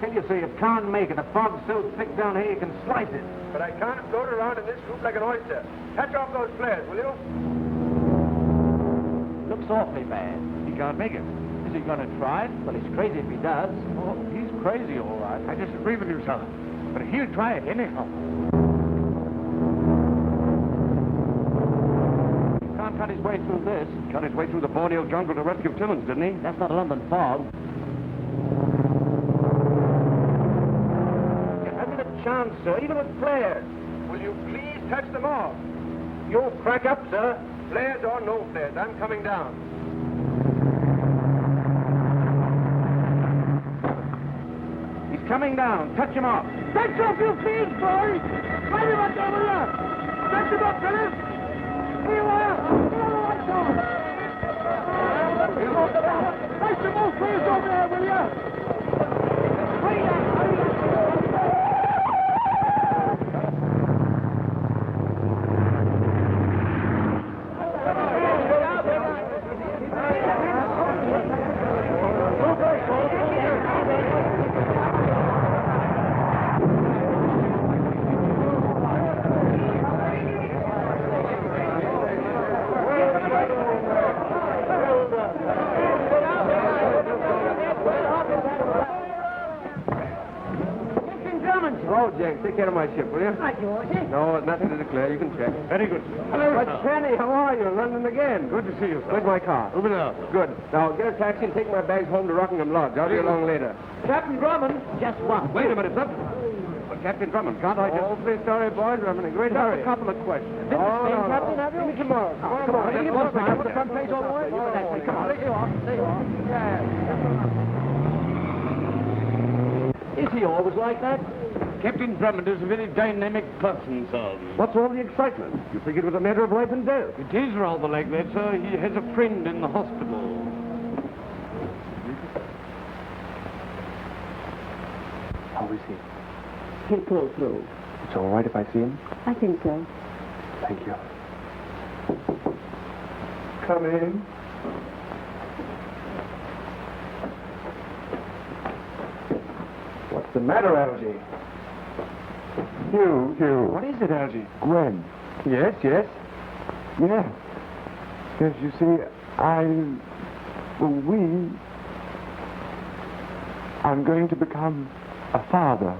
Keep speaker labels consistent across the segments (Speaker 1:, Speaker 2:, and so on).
Speaker 1: tell you so, you can't make it. The fog's so thick down here you can slice it.
Speaker 2: But I can't float around in this soup like an oyster. Catch off those flares, will you?
Speaker 1: Looks awfully bad.
Speaker 3: He can't make it. Is he going to try it?
Speaker 1: Well, he's crazy if he does.
Speaker 3: Oh, he's crazy, all right. I disagree with you, son. But he'll try it anyhow.
Speaker 1: He can't cut his way through this.
Speaker 3: Cut his way through the Borneo jungle to rescue Timmins, didn't he?
Speaker 1: That's not a London fog. You haven't a chance, sir, even with flares.
Speaker 2: Will you please touch them off?
Speaker 1: You'll crack up, sir.
Speaker 2: Flares or no flares, I'm coming down.
Speaker 1: He's coming down. Touch him off.
Speaker 4: Touch off your feet, boy! Right about over there! Touch him up, Phyllis! Here you are! Here the lights on! Touch them all flares over there, will you? Hurry up! Hurry up!
Speaker 2: Take care of my ship, will you?
Speaker 4: Right, Georgie.
Speaker 2: No, nothing to declare. You can check.
Speaker 3: Very good.
Speaker 2: Hello, Tenny. How are you? London again.
Speaker 3: Good to see you, sir.
Speaker 2: Where's my car?
Speaker 3: Over there.
Speaker 2: Good. Now, get a taxi and take my bags home to Rockingham Lodge. I'll be along later.
Speaker 1: Captain Drummond. Just one.
Speaker 3: Wait a minute, sir. Well, Captain Drummond, can't I just...
Speaker 2: Awfully sorry, boys. I'm in a great hurry.
Speaker 3: A couple of questions.
Speaker 1: Is it the same captain, have you?
Speaker 2: See me tomorrow.
Speaker 1: Come on.
Speaker 2: Come
Speaker 1: Give
Speaker 2: on.
Speaker 1: us time.
Speaker 2: Come on.
Speaker 1: Front page all the way? Come on. Stay off. Stay off. Is he always like that?
Speaker 3: Captain Drummond is a very dynamic person, sir.
Speaker 2: What's all the excitement? You figured it was a matter of life and death.
Speaker 3: It is rather like that, sir. He has a friend in the hospital.
Speaker 2: How is he?
Speaker 5: He'll pull through.
Speaker 2: It's all right if I see him?
Speaker 5: I think so.
Speaker 2: Thank you. Come in. What's the matter, Algy? Hugh.
Speaker 6: What is it, Algy?
Speaker 2: Gwen. Yes.
Speaker 6: Yes, you see, I'm going to become a father.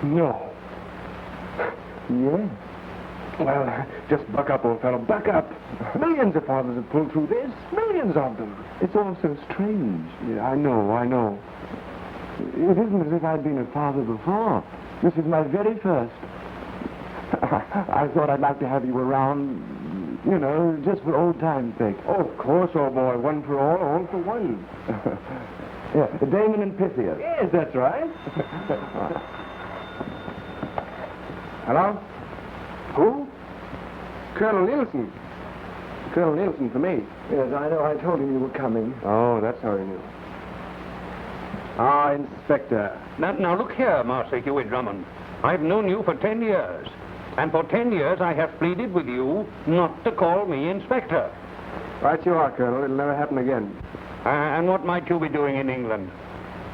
Speaker 2: No.
Speaker 6: Yes.
Speaker 2: Well, just buck up, old fellow. Buck up. Millions of fathers have pulled through this. Millions of them.
Speaker 6: It's all so strange. Yeah, I know. It isn't as if I'd been a father before. This is my very first. I thought I'd like to have you around, just for old time's sake.
Speaker 2: Oh, of course, old boy. One for all for one.
Speaker 6: Yeah, Damon and Pythias.
Speaker 2: Yes, that's right. Hello? Who? Colonel Nielsen. Colonel Nielsen for me.
Speaker 6: Yes, I know. I told him you were coming.
Speaker 2: Oh, that's how he knew. Ah, Inspector.
Speaker 3: Now, look here, Master Hugh and Drummond. I've known you for 10 years. And for 10 years I have pleaded with you not to call me Inspector.
Speaker 2: Right you are, Colonel. It'll never happen again.
Speaker 3: And what might you be doing in England?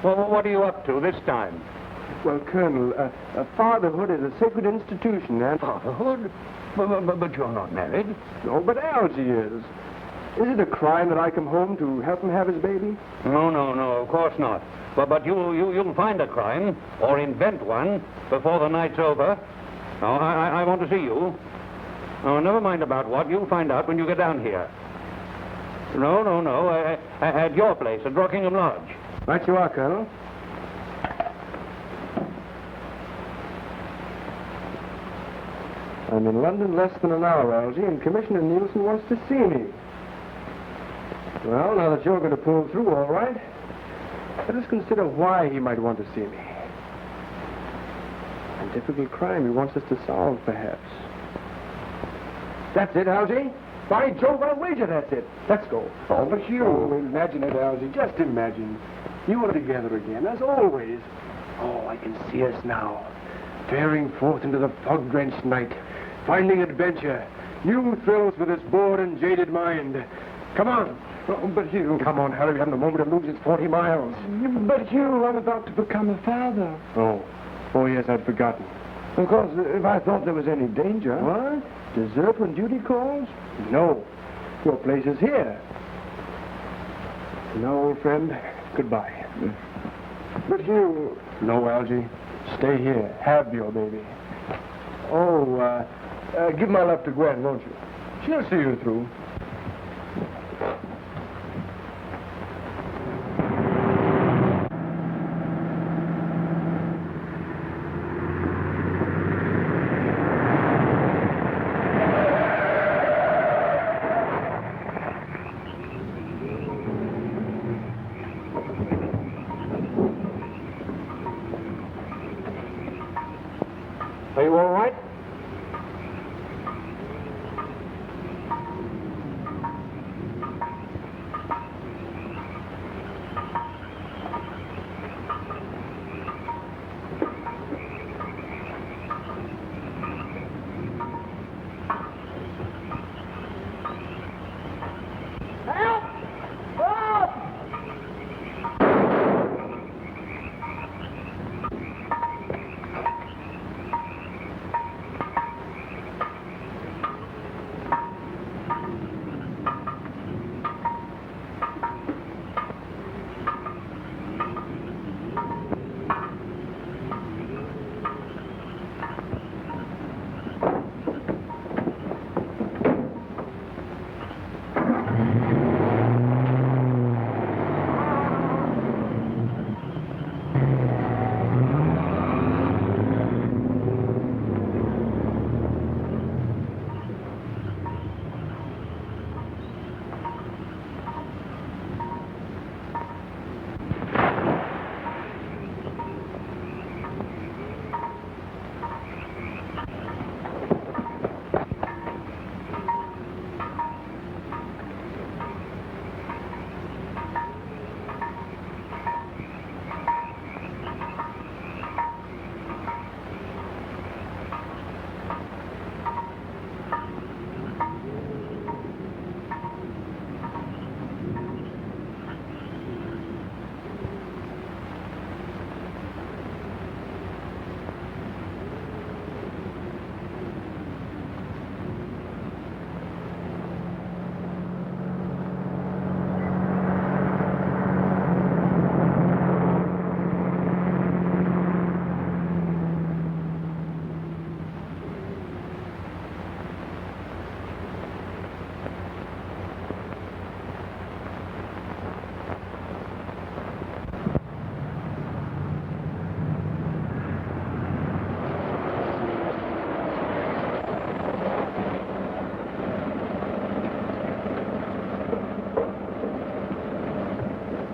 Speaker 3: Well, what are you up to this time?
Speaker 2: Well, Colonel, fatherhood is a sacred institution, and...
Speaker 3: Fatherhood? But you're not married.
Speaker 2: No, but Algy is. Is it a crime that I come home to help him have his baby?
Speaker 3: No, of course not. But you'll find a crime, or invent one, before the night's over. No, I want to see you. Oh, never mind about what. You'll find out when you get down here. No. At your place, at Rockingham Lodge.
Speaker 2: Right you are, Colonel. I'm in London less than an hour, Algy, and Commissioner Nielsen wants to see me. Well, now that you're going to pull through, all right, let us consider why he might want to see me. A difficult crime he wants us to solve, perhaps. That's it, Algy. By Jove, I'll wager that's it. Let's go. Oh, but Hugh. Oh, imagine it, Algy. Just imagine. You are together again, as always. Oh, I can see us now. Faring forth into the fog-drenched night. Finding adventure. New thrills for this bored and jaded mind. Come on.
Speaker 6: Oh, but Hugh...
Speaker 2: Come on, Harry, we haven't a moment to lose. It's 40 miles.
Speaker 6: But Hugh, I'm about to become a father.
Speaker 2: Oh, yes, I'd forgotten.
Speaker 6: Of course, if I thought there was any danger...
Speaker 2: What?
Speaker 6: Desert when duty calls?
Speaker 2: No. Your place is here. No, old friend, goodbye.
Speaker 6: But Hugh...
Speaker 2: No, Algy. Stay here. Have your baby. Oh, give my love to Gwen, won't you? She'll see you through.
Speaker 3: Are you all right?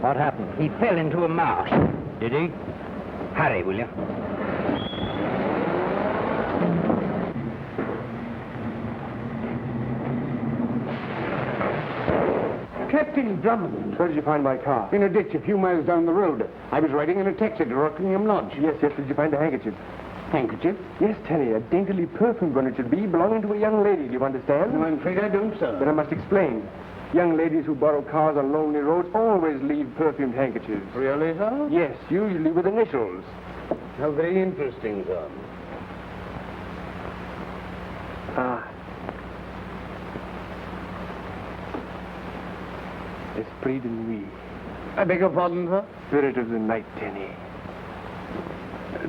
Speaker 7: What happened? He fell into a marsh.
Speaker 3: Did he?
Speaker 7: Hurry, will you?
Speaker 2: Captain Drummond. Where did you find my car? In a ditch a few miles down the road. I was riding in a taxi to Rockingham Lodge. Yes. Did you find a handkerchief? Handkerchief? Yes, Tenny. A daintily perfumed one it should be, belonging to a young lady. Do you understand? No, I'm afraid I don't, sir. Then I must explain. Young ladies who borrow cars on lonely roads always leave perfumed handkerchiefs.
Speaker 3: Really, sir?
Speaker 2: Yes, usually with initials.
Speaker 3: How very interesting, sir.
Speaker 2: Ah. Esprit de nuit.
Speaker 3: I beg your pardon, sir?
Speaker 2: Spirit of the night, Tenny.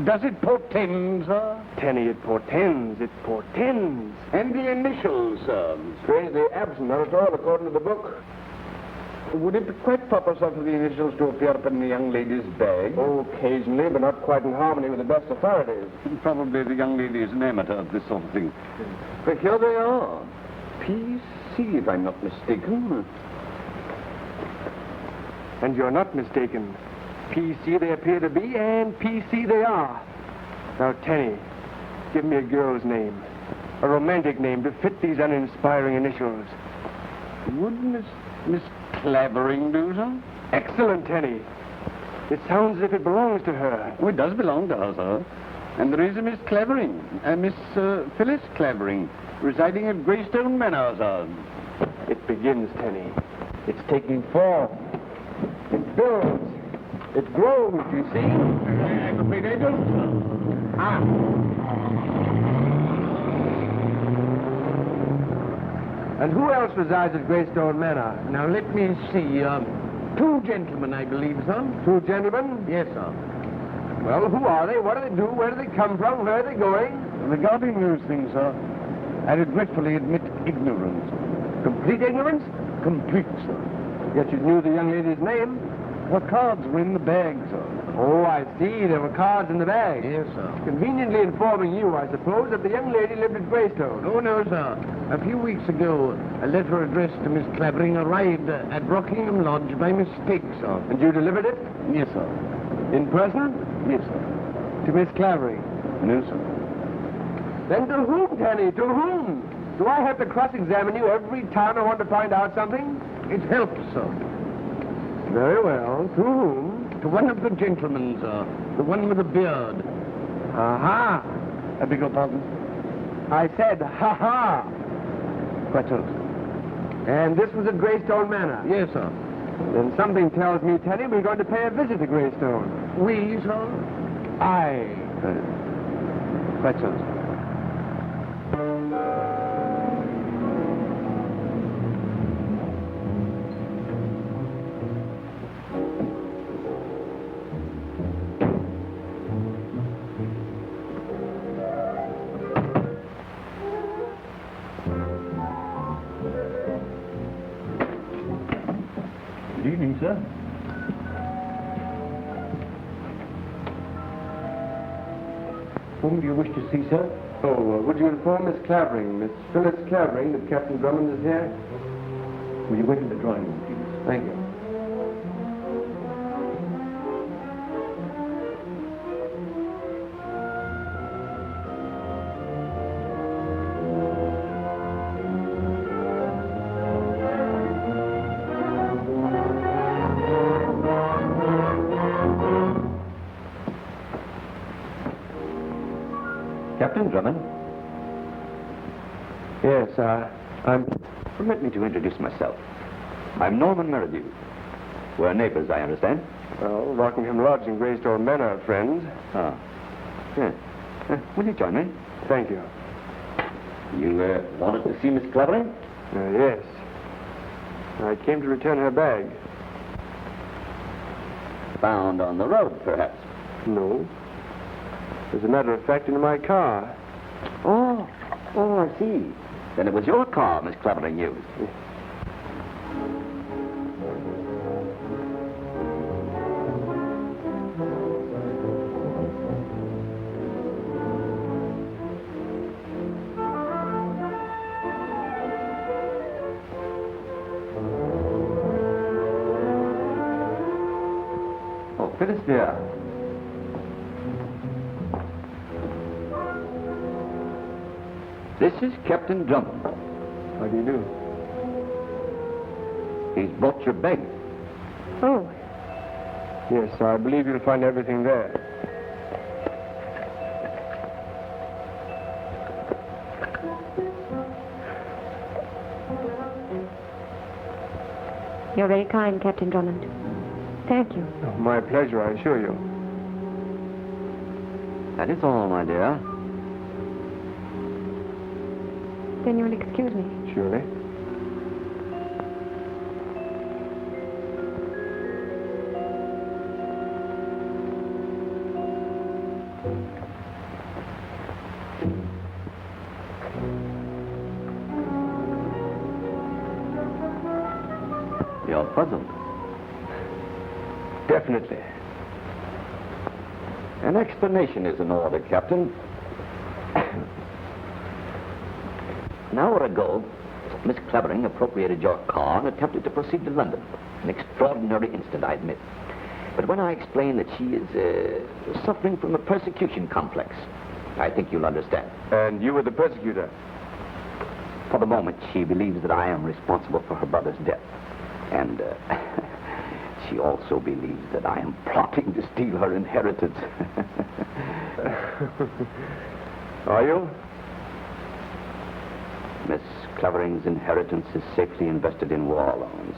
Speaker 3: Does it portend, sir?
Speaker 2: Tenny, it portends. It portends.
Speaker 3: And the initials, sir?
Speaker 2: Strangely absent, not at all, according to the book.
Speaker 3: Would it be quite proper, sir, for the initials to appear upon the young lady's bag?
Speaker 2: Oh, occasionally, but not quite in harmony with the best authorities.
Speaker 3: Probably the young lady is an amateur of this sort of thing. But here they are. P.C., if I'm not mistaken.
Speaker 2: And you're not mistaken. P.C. they appear to be, and P.C. they are. Now, Tenny, give me a girl's name. A romantic name to fit these uninspiring initials.
Speaker 3: Would Miss Clavering do, sir?
Speaker 2: Excellent, Tenny. It sounds as if it belongs to her.
Speaker 3: Oh, it does belong to her, sir. And there is a Miss Clavering, Miss Phyllis Clavering, residing at Greystone Manor, sir.
Speaker 2: It begins, Tenny. It's taking form. It builds. It grows, you see?
Speaker 4: I'm afraid I don't. Ah.
Speaker 2: And who else resides at Greystone Manor?
Speaker 4: Now, let me see. Two gentlemen, I believe, sir.
Speaker 2: Two gentlemen?
Speaker 4: Yes, sir.
Speaker 2: Well, who are they? What do they do? Where do they come from? Where are they going?
Speaker 6: Regarding those things, sir, I regretfully admit ignorance.
Speaker 2: Complete ignorance?
Speaker 6: Complete, sir.
Speaker 2: Yet you knew the young lady's name.
Speaker 6: Her cards were in the bag, sir.
Speaker 2: Oh, I see. There were cards in the bag.
Speaker 4: Yes, sir.
Speaker 2: Conveniently informing you, I suppose, that the young lady lived at Greystone.
Speaker 4: Oh, no, sir. A few weeks ago, a letter addressed to Miss Clavering arrived at Rockingham Lodge by mistake, sir.
Speaker 2: And you delivered it?
Speaker 6: Yes, sir.
Speaker 2: In person?
Speaker 6: Yes, sir.
Speaker 2: To Miss Clavering.
Speaker 6: No, sir.
Speaker 2: Then to whom, Tenny? To whom? Do I have to cross-examine you every time I want to find out something?
Speaker 4: It helps, sir.
Speaker 2: Very well. To whom?
Speaker 4: To one of the gentlemen, sir. The one with the beard.
Speaker 2: Aha.
Speaker 6: I beg your pardon?
Speaker 2: I said, ha-ha.
Speaker 6: Quite so.
Speaker 2: And this was at Greystone Manor.
Speaker 4: Yes, sir.
Speaker 2: Then something tells me, Tenny, we're going to pay a visit to Greystone.
Speaker 4: We, sir?
Speaker 2: Aye.
Speaker 6: Quite so, sir.
Speaker 3: Good evening, sir. Whom do you wish to see, sir?
Speaker 2: Oh, would you inform Miss Clavering, Miss Phyllis Clavering, that Captain Drummond is here?
Speaker 3: Will you wait in the drawing room, please?
Speaker 2: Thank you.
Speaker 3: Captain Drummond,
Speaker 2: Yes, I'm...
Speaker 3: permit me to introduce myself. I'm Norman Merridew. We're neighbors, I understand.
Speaker 2: Well, Rockingham Lodge and Greystone Manor are friends.
Speaker 3: Ah. Yeah. Will you join me?
Speaker 2: Thank you.
Speaker 3: You wanted to see Miss Clavering?
Speaker 2: Yes. I came to return her bag.
Speaker 3: Found on the road, perhaps.
Speaker 2: No. As a matter of fact, in my car.
Speaker 3: Oh, I see. Then it was your car Miss Clavering used. Oh, Phyllis, dear. This is Captain Drummond.
Speaker 2: How do you do?
Speaker 3: He's brought your bag.
Speaker 5: Oh,
Speaker 2: Yes, I believe you'll find everything there.
Speaker 5: you're very kind, Captain Drummond. Thank you.
Speaker 2: My pleasure, I assure you.
Speaker 3: That is all, my dear.
Speaker 5: Then you'll excuse me.
Speaker 2: Surely.
Speaker 3: You're puzzled.
Speaker 2: Definitely.
Speaker 3: An explanation is in order, Captain. An hour ago, Miss Clavering appropriated your car and attempted to proceed to London. An extraordinary incident, I admit. But when I explain that she is suffering from a persecution complex, I think you'll understand.
Speaker 2: And you were the persecutor?
Speaker 3: For the moment, she believes that I am responsible for her brother's death. And she also believes that I am plotting to steal her inheritance.
Speaker 2: Are you?
Speaker 8: Miss Clavering's inheritance is safely invested in war loans.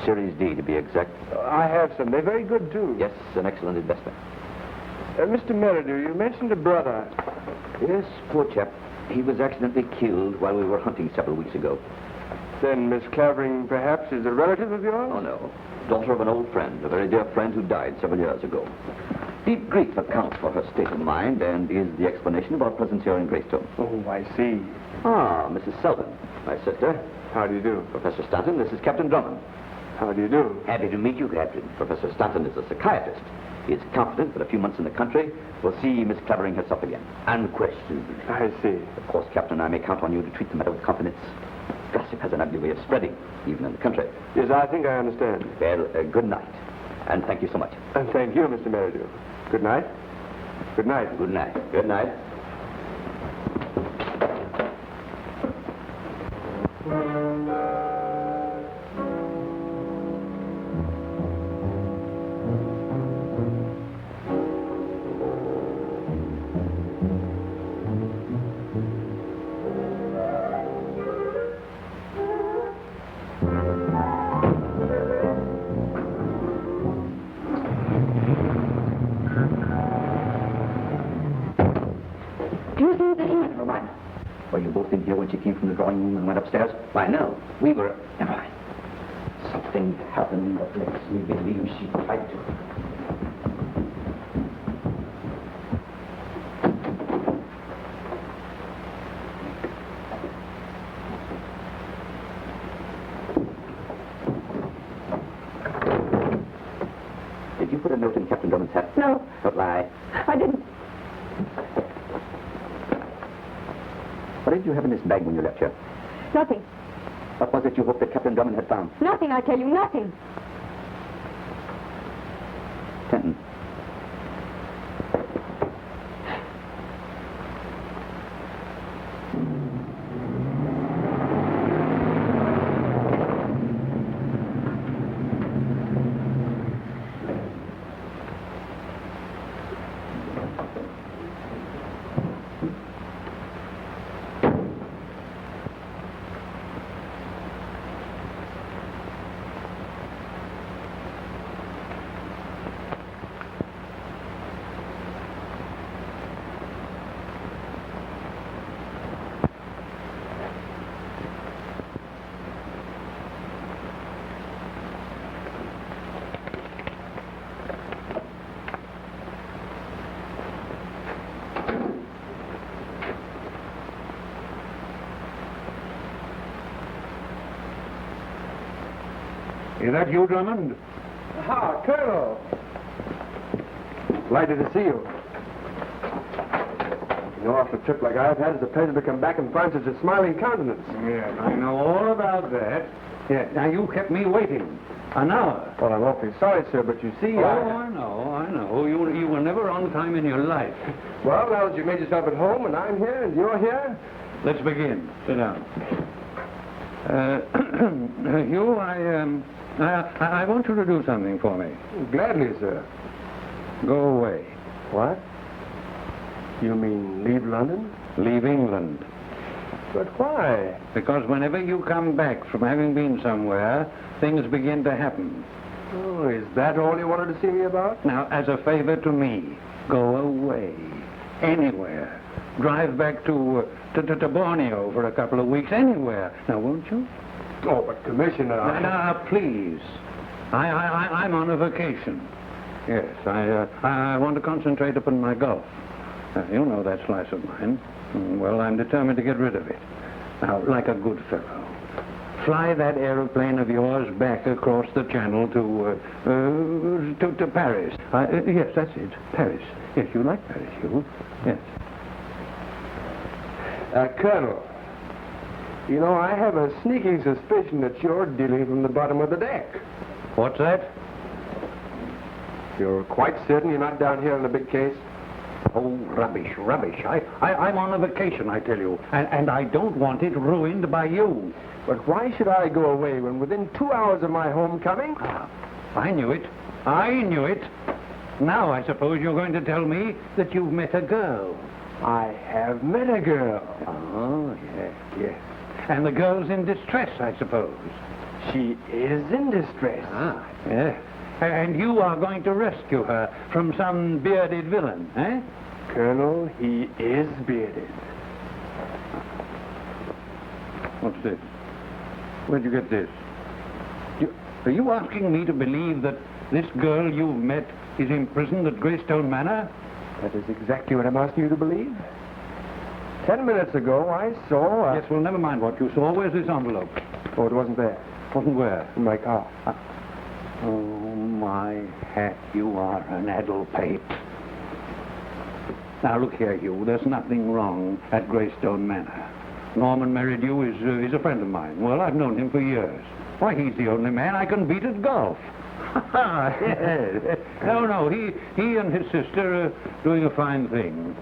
Speaker 8: Series D, to be exact.
Speaker 2: I have some. They're very good, too.
Speaker 8: Yes, an excellent investment.
Speaker 2: Mr. Merridew, you mentioned a brother.
Speaker 8: Yes, poor chap. He was accidentally killed while we were hunting several weeks ago.
Speaker 2: Then Miss Clavering, perhaps, is a relative of yours?
Speaker 8: Oh, no. Daughter of an old friend, a very dear friend who died several years ago. Deep grief accounts for her state of mind and is the explanation of our presence here in Greystone.
Speaker 2: Oh, I see.
Speaker 8: Ah, Mrs. Selden, my sister.
Speaker 2: How do you do?
Speaker 8: Professor Stanton, this is Captain Drummond.
Speaker 2: How do you do?
Speaker 8: Happy to meet you, Captain. Professor Stanton is a psychiatrist. He is confident that a few months in the country will see Miss Clavering herself again. Unquestioned.
Speaker 2: I see.
Speaker 8: Of course, Captain, I may count on you to treat the matter with confidence. Gossip has an ugly way of spreading, even in the country.
Speaker 2: Yes, I think I understand.
Speaker 8: Well, good night. And thank you so much.
Speaker 2: And thank you, Mr. Merridew. Good night. Good night.
Speaker 8: Good night. Good night. Were you both in here when she came from the drawing room and went upstairs? Why, no. We were... Never mind. Something happened that makes me believe she tried to. Did you put a note in Captain Drummond's hat?
Speaker 5: No,
Speaker 8: Don't lie.
Speaker 5: I didn't.
Speaker 8: What did you have in this bag when you left here?
Speaker 5: Nothing.
Speaker 8: What was it you hoped that Captain Drummond had found?
Speaker 5: Nothing, I tell you, nothing.
Speaker 8: Tenton.
Speaker 3: Is that you, Drummond?
Speaker 2: Ah, Colonel. Delighted to see you. You know, after a trip like I've had, it's a pleasure to come back and find such a smiling countenance.
Speaker 3: Yes, I know all about that. Yes, now you kept me waiting an hour.
Speaker 2: Well, I'm awfully sorry, sir, but you see,
Speaker 3: I know. You were never on time in your life.
Speaker 2: Well, now that you made yourself at home, and I'm here, and you're here...
Speaker 3: Let's begin. Sit down. Hugh, I want you to do something for me.
Speaker 2: Gladly, sir.
Speaker 3: Go away.
Speaker 2: What? You mean leave London?
Speaker 3: Leave England.
Speaker 2: But why?
Speaker 3: Because whenever you come back from having been somewhere, things begin to happen.
Speaker 2: Oh, is that all you wanted to see me about?
Speaker 3: Now, as a favor to me, go away. Anywhere. Drive back to Borneo for a couple of weeks. Anywhere. Now, won't you?
Speaker 2: Oh, but Commissioner...
Speaker 3: Now, please. I'm on a vacation. Yes, I want to concentrate upon my golf. You know that slice of mine. Well, I'm determined to get rid of it. Now, like a good fellow, fly that aeroplane of yours back across the channel to Paris. Yes, that's it, Paris. Yes, you like Paris, you? Yes.
Speaker 2: Colonel, you know, I have a sneaking suspicion that you're dealing from the bottom of the deck.
Speaker 3: What's that?
Speaker 2: You're quite certain you're not down here in the big case?
Speaker 3: Oh, rubbish. I'm on a vacation, I tell you, and I don't want it ruined by you.
Speaker 2: But why should I go away when within 2 hours of my homecoming...
Speaker 3: Ah, I knew it. Now I suppose you're going to tell me that you've met a girl.
Speaker 2: I have met a girl.
Speaker 3: Oh, yes. And the girl's in distress, I suppose.
Speaker 2: She is in distress.
Speaker 3: Ah, yes. And you are going to rescue her from some bearded villain, eh?
Speaker 2: Colonel, he is bearded.
Speaker 3: What's this? Where'd you get this? Are you asking me to believe that this girl you've met is imprisoned at Greystone Manor?
Speaker 2: That is exactly what I'm asking you to believe. 10 minutes ago, I saw...
Speaker 3: Yes, well, never mind what you saw. Where's this envelope?
Speaker 2: Oh, it wasn't there.
Speaker 3: Wasn't where?
Speaker 2: In my car.
Speaker 3: Oh, my hat, you are an addle-pate. Now, look here, Hugh, there's nothing wrong at Greystone Manor. Norman Merridew is a friend of mine. Well, I've known him for years. Why, he's the only man I can beat at golf. Yes. No, he and his sister are doing a fine thing.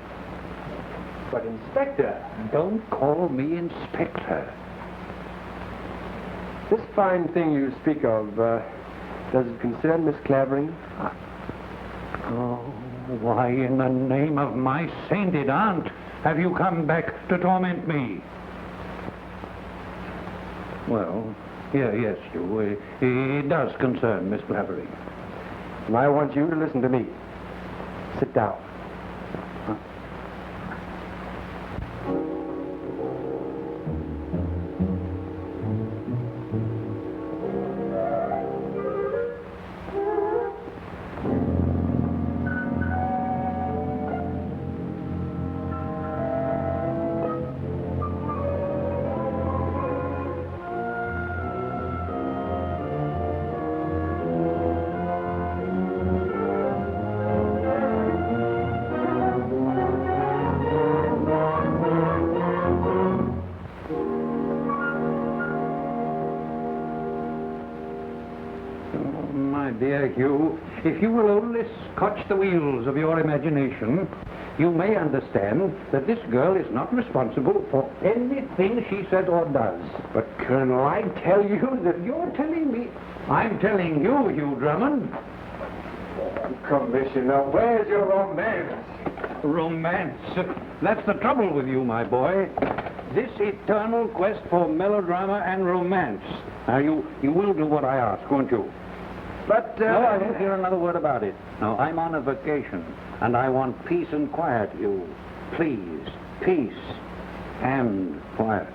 Speaker 2: But, Inspector...
Speaker 3: Don't call me Inspector.
Speaker 2: This fine thing you speak of, does it concern Miss Clavering?
Speaker 3: Oh, why in the name of my sainted aunt have you come back to torment me? Well, yes, Hugh, it does concern Miss Clavering.
Speaker 2: And I want you to listen to me. Sit down.
Speaker 3: Dear Hugh, if you will only scotch the wheels of your imagination, you may understand that this girl is not responsible for anything she said or does.
Speaker 2: But, Colonel, I tell you that...
Speaker 3: You're telling me... I'm telling you, Hugh Drummond.
Speaker 2: Commissioner, where's your romance?
Speaker 3: Romance. That's the trouble with you, my boy. This eternal quest for melodrama and romance. Now, you will do what I ask, won't you?
Speaker 2: But,
Speaker 3: No, I won't hear another word about it. No, I'm on a vacation, and I want peace and quiet, you. Please, peace and quiet.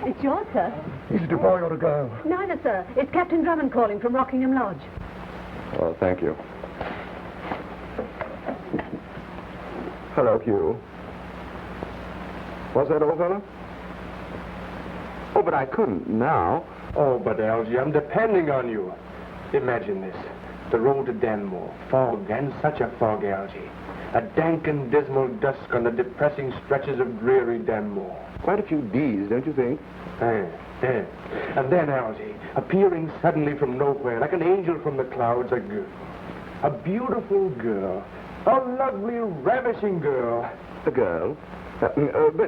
Speaker 5: It's yours, sir.
Speaker 6: Is it a boy or a girl?
Speaker 5: Neither, sir. It's Captain Drummond calling from Rockingham Lodge.
Speaker 6: Oh, thank you. Hello, Hugh. Was that all, fella? Oh, but I couldn't now.
Speaker 2: Oh, but, Algy, I'm depending on you. Imagine this. The road to Danmore. Fog, and such a fog, Algy. A dank and dismal dusk on the depressing stretches of dreary Danmore.
Speaker 6: Quite a few D's, don't you think?
Speaker 2: And then, Algy, appearing suddenly from nowhere, like an angel from the clouds, a girl. A beautiful girl. A lovely, ravishing girl.
Speaker 6: A girl? But,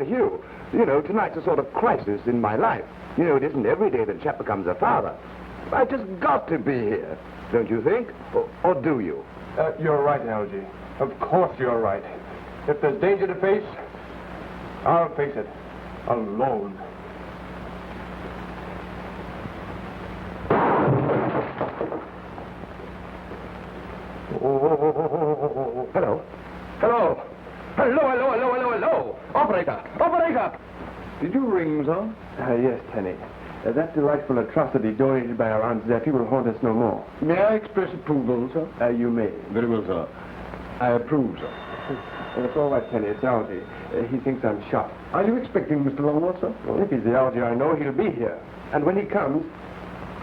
Speaker 6: Hugh, you know, tonight's a sort of crisis in my life. You know, it isn't every day that a chap becomes a father. I just got to be here, don't you think? Or do you?
Speaker 2: You're right, Algy. Of course you're right. If there's danger to face, I'll face it. Alone.
Speaker 6: Oh, hello. Hello. Hello. Operator. Did you ring, sir?
Speaker 2: Yes, Tenny. That delightful atrocity donated by our Aunt Zeffie will haunt us no more.
Speaker 6: May I express approval, sir?
Speaker 2: You may.
Speaker 6: Very well, sir. I approve, sir.
Speaker 2: It's all right, Tenny. It's Algy. He thinks I'm shot.
Speaker 6: Are you expecting Mr. Longworth, sir?
Speaker 2: Well, if he's the Algy I know, he'll be here. And when he comes,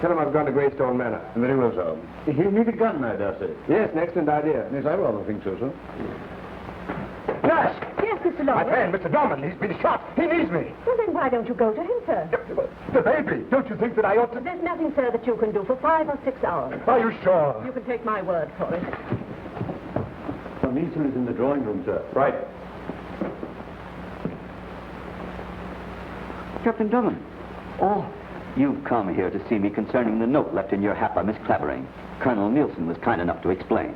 Speaker 2: tell him I've gone to Greystone Manor.
Speaker 6: Very well, sir. He'll need a gun, I dare say.
Speaker 2: Yes, an excellent idea.
Speaker 6: Yes, I rather think so, sir.
Speaker 2: Nurse!
Speaker 5: Yes, Mr.
Speaker 2: My
Speaker 5: Lawrence?
Speaker 2: friend, Mr. Drummond, he's been shot. He needs me.
Speaker 5: Well, then why don't you go to him, sir?
Speaker 2: The baby. Don't you think that I ought to...
Speaker 5: There's nothing, sir, that you can do for 5 or 6 hours.
Speaker 2: Are you sure?
Speaker 5: You can take my word for it.
Speaker 3: Nielsen is in the drawing room, sir.
Speaker 2: Right.
Speaker 8: Captain Drummond. Oh, you've come here to see me concerning the note left in your hat by Miss Clavering. Colonel Nielsen was kind enough to explain.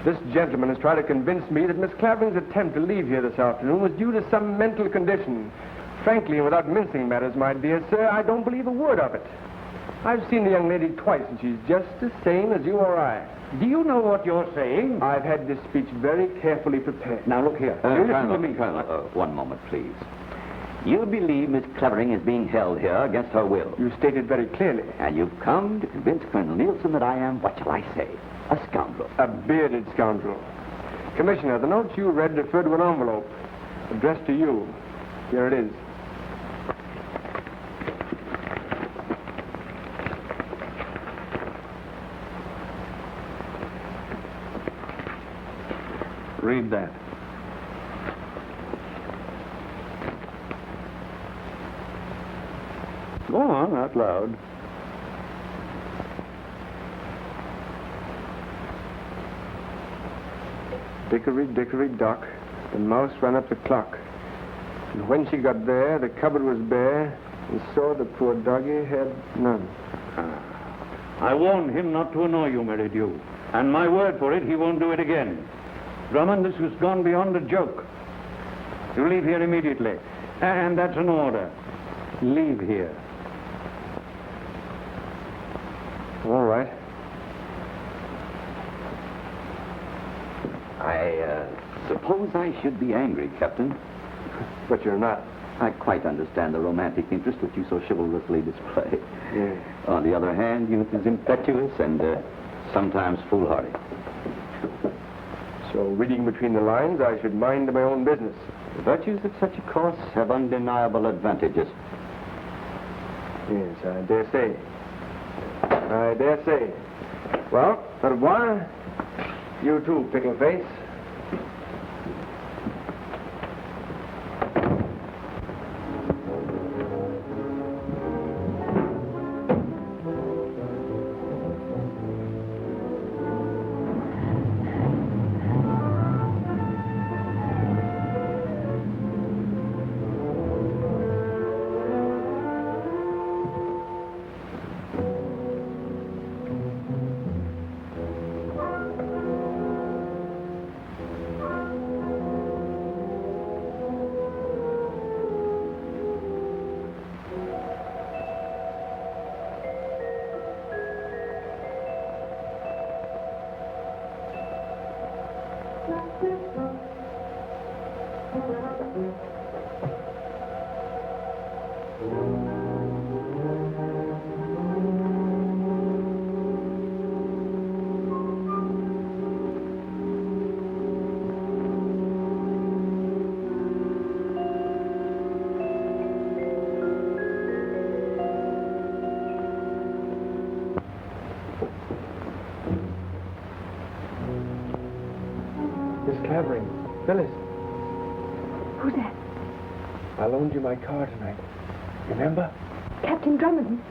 Speaker 2: This gentleman has tried to convince me that Miss Clavering's attempt to leave here this afternoon was due to some mental condition. Frankly, and without mincing matters, my dear sir, I don't believe a word of it. I've seen the young lady twice, and she's just the same as you or I.
Speaker 3: Do you know what you're saying?
Speaker 2: I've had this speech very carefully prepared.
Speaker 3: Now, look here. You listen to me.
Speaker 8: Colonel, one moment, please. You believe Miss Clavering is being held here against her will.
Speaker 2: You stated very clearly.
Speaker 8: And you've come to convince Colonel Nielsen that I am, what shall I say, a scoundrel.
Speaker 2: A bearded scoundrel. Commissioner, the note you read referred to an envelope addressed to you. Here it is.
Speaker 3: Read that. Go on, out loud.
Speaker 2: Dickory, dickory, dock, the mouse ran up the clock. And when she got there, the cupboard was bare, and so the poor doggy had none.
Speaker 3: I warned him not to annoy you, Merridew. And my word for it, he won't do it again. Drummond, this has gone beyond a joke. You leave here immediately. And that's an order. Leave here.
Speaker 2: All right.
Speaker 8: I suppose I should be angry, Captain.
Speaker 2: But you're not.
Speaker 8: I quite understand the romantic interest which you so chivalrously display.
Speaker 2: Yeah.
Speaker 8: On the other hand, youth is impetuous and sometimes foolhardy.
Speaker 2: So, reading between the lines, I should mind my own business.
Speaker 8: The virtues of such a course have undeniable advantages.
Speaker 2: Yes, I dare say. I dare say. Well, au revoir. You too, pickle face. Miss Clavering. Phyllis.
Speaker 5: Who's that?
Speaker 2: I loaned you my car tonight. Remember?
Speaker 5: Captain Drummond.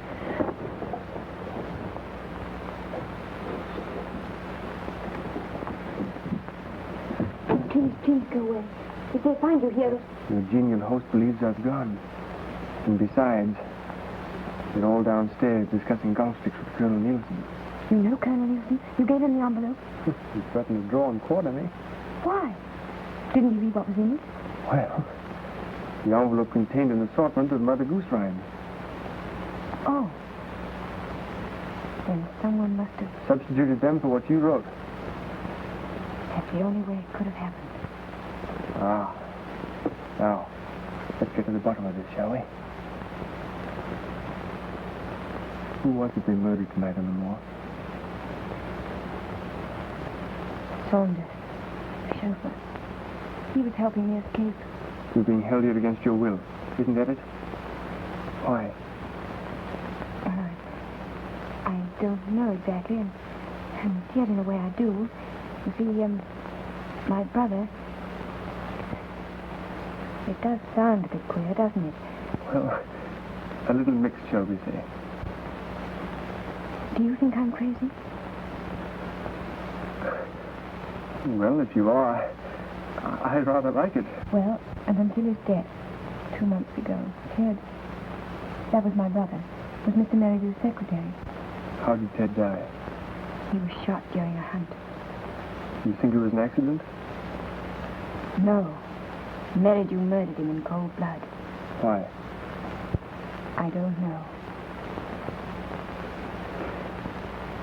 Speaker 5: Please go away. If they find you here...
Speaker 6: Your genial host believes us gone. And besides, they're all downstairs discussing golf sticks with Colonel Nielsen.
Speaker 5: You know Colonel Nielsen? You gave him the envelope?
Speaker 6: He threatened to draw and quarter me.
Speaker 5: Why? Didn't you read what was in it?
Speaker 6: Well, the envelope contained an assortment of Mother Goose rhymes.
Speaker 5: Oh. Then someone must have...
Speaker 6: Substituted them for what you wrote.
Speaker 5: That's the only way it could have happened.
Speaker 6: Ah. Now, let's get to the bottom of this, shall we? Who was it they murdered tonight on the moor?
Speaker 5: Saunders, the chauffeur. He was helping me escape.
Speaker 6: You're being held here against your will. Isn't that it? Why?
Speaker 5: I don't know exactly, and yet in a way I do. You see, my brother, It does sound a bit queer, doesn't it?
Speaker 6: Well, a little mixed, shall we say.
Speaker 5: Do you think I'm crazy?
Speaker 6: Well, if you are, I'd rather like it.
Speaker 5: Well, and until his death, 2 months ago, Ted, that was my brother, was Mr. Merridew's secretary.
Speaker 6: How did Ted die?
Speaker 5: He was shot during a hunt.
Speaker 6: You think it was an accident?
Speaker 5: No. Merridew murdered him in cold blood.
Speaker 6: Why?
Speaker 5: I don't know.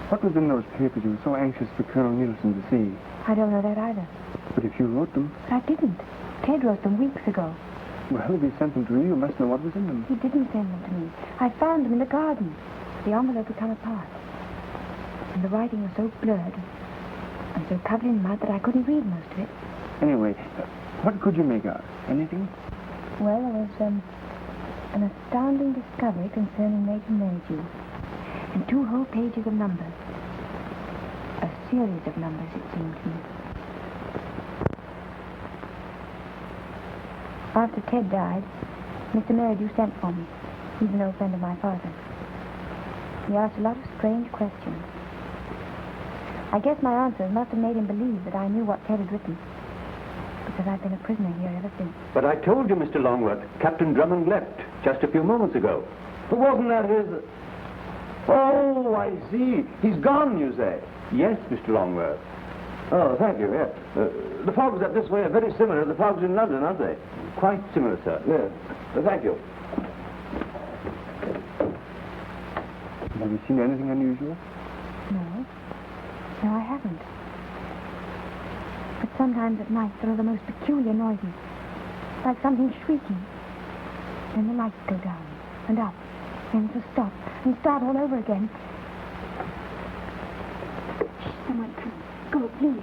Speaker 6: What was in those papers you were so anxious for Colonel Nielsen to see?
Speaker 5: I don't know that either.
Speaker 6: But if you wrote them,
Speaker 5: But I didn't. Ted wrote them weeks ago.
Speaker 6: well, if he sent them to you, you must know what was in them.
Speaker 5: He didn't send them to me. I found them in the garden. The envelope had come apart. And the writing was so blurred and so covered in mud that I couldn't read most of it.
Speaker 6: Anyway, what could you make out? Anything?
Speaker 5: Well, there was an astounding discovery concerning Major Merridew. And 2 whole pages of numbers. A series of numbers, it seemed to me. After Ted died, Mr. Merridew sent for me. He's an old friend of my father. He asked a lot of strange questions. I guess my answers must have made him believe that I knew what Ted had written. Because I've been a prisoner here ever since.
Speaker 2: But I told you, Mr. Longworth, Captain Drummond left just a few moments ago. But wasn't that his... Oh, I see. He's gone, you say? Yes, Mr. Longworth. Oh, thank you, yes. The fogs up this way are very similar to the fogs in London, aren't they? Quite similar, sir. Yes. Thank you.
Speaker 6: Have you seen anything unusual?
Speaker 5: No. No, I haven't. But sometimes at night there are the most peculiar noises. Like something shrieking. Then the lights go down and up. Then to stop and start all over again. Shh, someone come. Go, please.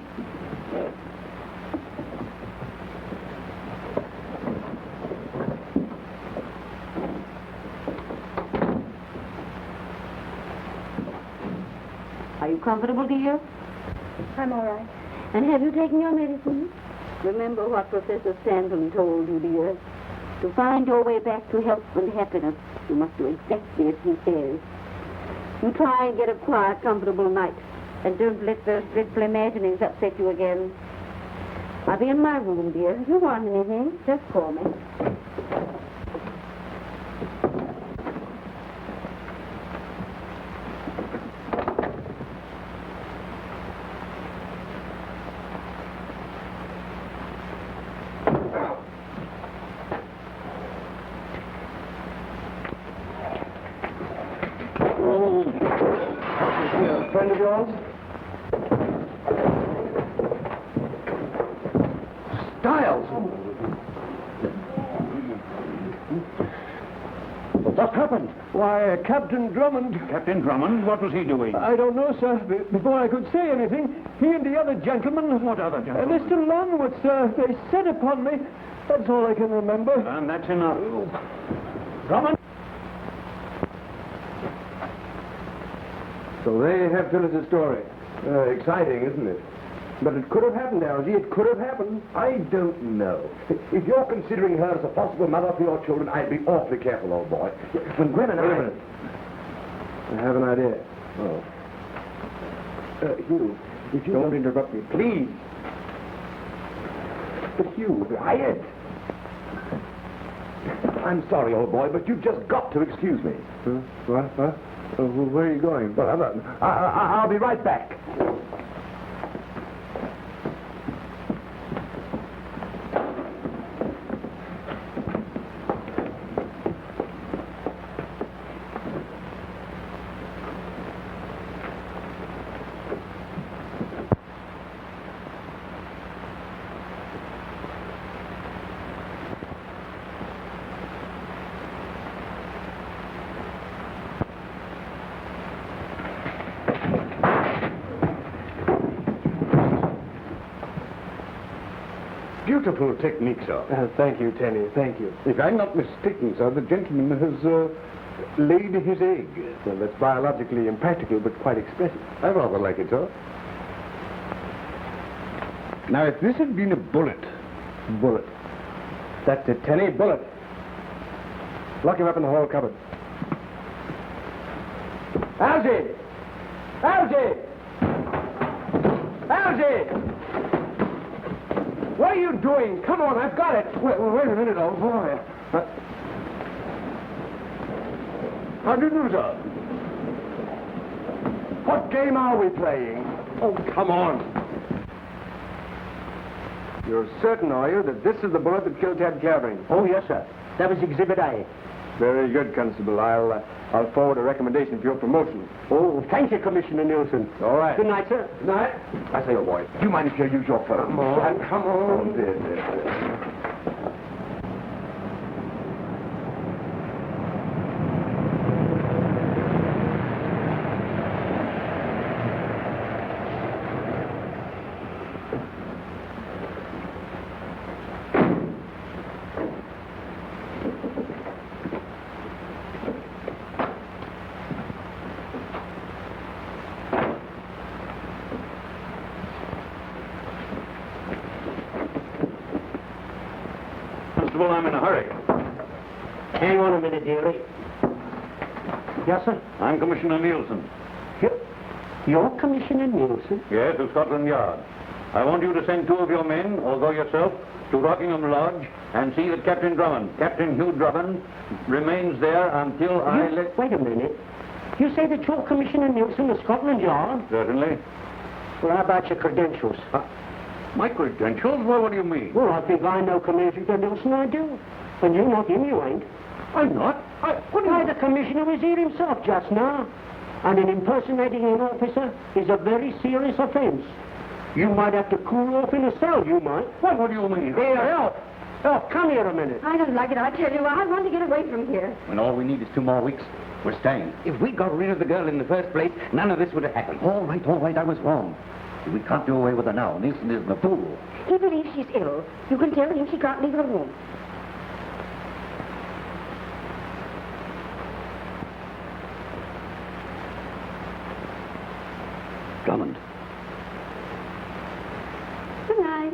Speaker 9: Are you comfortable, dear?
Speaker 5: I'm all right.
Speaker 9: And have you taken your medicine? Remember what Professor Stanton told you, dear. To find your way back to health and happiness, you must do exactly as he says. You try and get a quiet, comfortable night, and don't let those dreadful imaginings upset you again. I'll be in my room, dear. If you want anything, just call me.
Speaker 2: Friend of yours? Styles! What happened? Why, Captain Drummond...
Speaker 3: Captain Drummond? What was he doing?
Speaker 2: I don't know, sir. Before I could say anything, he and the other gentleman...
Speaker 3: What other gentleman?
Speaker 2: Mr. Longworth, sir. They set upon me. That's all I can remember.
Speaker 3: And that's enough. Drummond?
Speaker 2: So there you have Phyllis's story. Exciting, isn't it? But it could have happened, Algy. It could have happened. I don't know. If you're considering her as a possible mother for your children, I'd be awfully careful, old boy. When Gwen and I... Wait a minute. I have an idea. Oh. Hugh, if you don't interrupt me, please. But Hugh, quiet. I'm sorry, old boy, but you've just got to excuse me. What? Where are you going? Well, I'll be right back.
Speaker 10: Beautiful technique, sir.
Speaker 2: Thank you, Tenny. Thank you.
Speaker 10: If I'm not mistaken, sir, the gentleman has laid his egg.
Speaker 2: Well, that's biologically impractical, but quite expressive.
Speaker 10: I rather like it, sir. Now, if this had been a bullet...
Speaker 2: Bullet. That's it, Tenny. Bullet. Lock him up in the hall cupboard. Algy! Algy! Algy! What are you doing? Come on, I've got it. Wait a minute, old boy. How do you do, sir? What game are we playing? Oh, come on. You're certain, are you, that this is the bullet that killed Ted Clavering?
Speaker 11: Oh, yes, sir. That was Exhibit A.
Speaker 2: Very good, Constable. I'll forward a recommendation for your promotion.
Speaker 11: Oh, thank you, Commissioner Nielsen.
Speaker 2: All right.
Speaker 11: Good night, sir.
Speaker 2: Good night. I say, old boy, do you mind if you use your phone? Come on. Come on. There.
Speaker 3: Constable, I'm in a hurry.
Speaker 11: Hang on a minute, dearie. Yes, sir?
Speaker 3: I'm Commissioner Nielsen.
Speaker 11: You're Commissioner Nielsen?
Speaker 3: Yes, of Scotland Yard. I want you to send 2 of your men, or go yourself, to Rockingham Lodge and see that Captain Drummond, Captain Hugh Drummond, remains there until
Speaker 11: Wait a minute. You say that you're Commissioner Nielsen of Scotland Yard?
Speaker 3: Certainly.
Speaker 11: Well, how about your credentials?
Speaker 3: My credentials? Well, what do you mean?
Speaker 11: Well, I think I know Commissioner Nielsen, I do. And you're not him, you ain't.
Speaker 3: I'm not.
Speaker 11: Why, the Commissioner was here himself just now. And in impersonating an officer is a very serious offense. You might have to cool off in a cell, you might.
Speaker 3: What do you mean?
Speaker 11: Here, Elf! Elf, come here a minute.
Speaker 9: I don't like it, I tell you. I want to get away from here.
Speaker 7: And all we need is 2 more weeks. We're staying. If we got rid of the girl in the first place, none of this would have happened.
Speaker 8: All right, I was wrong. We can't do away with her now. Nielsen isn't a fool.
Speaker 9: He believes she's ill. You can tell him she can't leave her room.
Speaker 8: Drummond.
Speaker 9: Good night.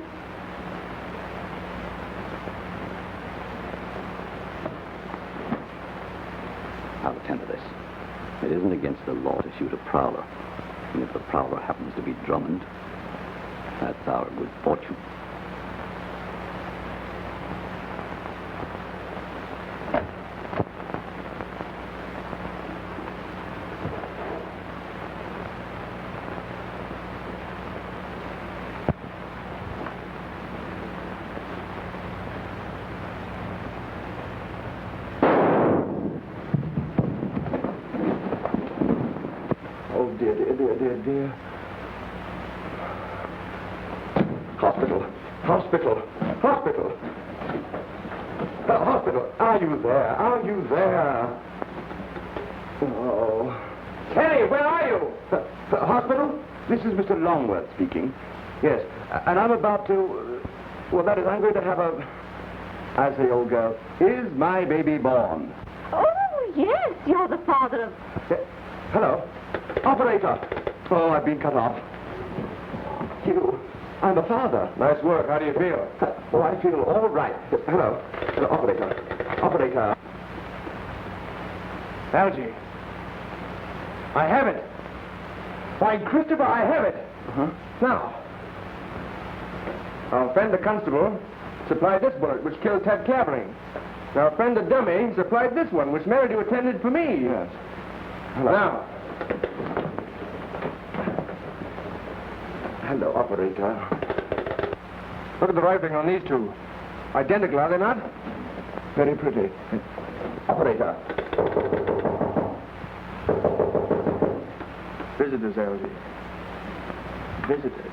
Speaker 8: I'll attend to this. It isn't against the law to shoot a prowler. And if the prowler happens to be Drummond, that's our good fortune.
Speaker 2: Dear. Hospital. Are you there? Oh. Tenny, where are you? Hospital? This is Mr. Longworth speaking. Yes, and I'm about to... Well, that is, I'm going to have a... I say, old girl, is my baby born?
Speaker 9: Oh, yes, you're the father of...
Speaker 2: Hello. Operator. Oh, I've been cut off. Hugh, I'm the father. Nice work. How do you feel? Oh, I feel all right. Hello. Operator. Algy. I have it. Why, Christopher, I have it. Now, our friend the constable supplied this bullet, which killed Ted Clavering. Our friend the dummy supplied this one, which Meredith attended for me. Yes. Hello. Now. Hello, operator. Look at the rifling on these 2. Identical, are they not? Very pretty. Operator. Visitors, Algy. Visitors.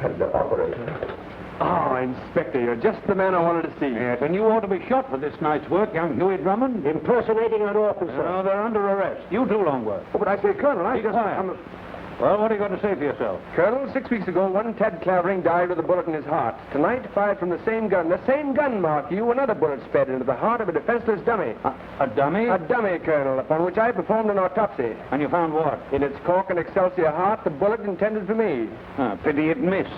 Speaker 2: Hello, operator. Oh, Inspector, you're just the man I wanted to see.
Speaker 3: Yes, and you ought to be shot for this night's work, young Huey Drummond.
Speaker 11: Impersonating an officer.
Speaker 3: No, they're under arrest. You too, Longworth.
Speaker 2: Oh, but I say, Colonel, I
Speaker 3: Be
Speaker 2: just...
Speaker 3: quiet. Well, what are you going to say for yourself?
Speaker 2: Colonel, 6 weeks ago, one Ted Clavering died with a bullet in his heart. Tonight, fired from the same gun, mark you, another bullet sped into the heart of a defenseless dummy.
Speaker 3: A dummy?
Speaker 2: A dummy, Colonel, upon which I performed an autopsy.
Speaker 3: And you found what?
Speaker 2: In its cork and Excelsior heart, the bullet intended for me.
Speaker 3: Pity it missed.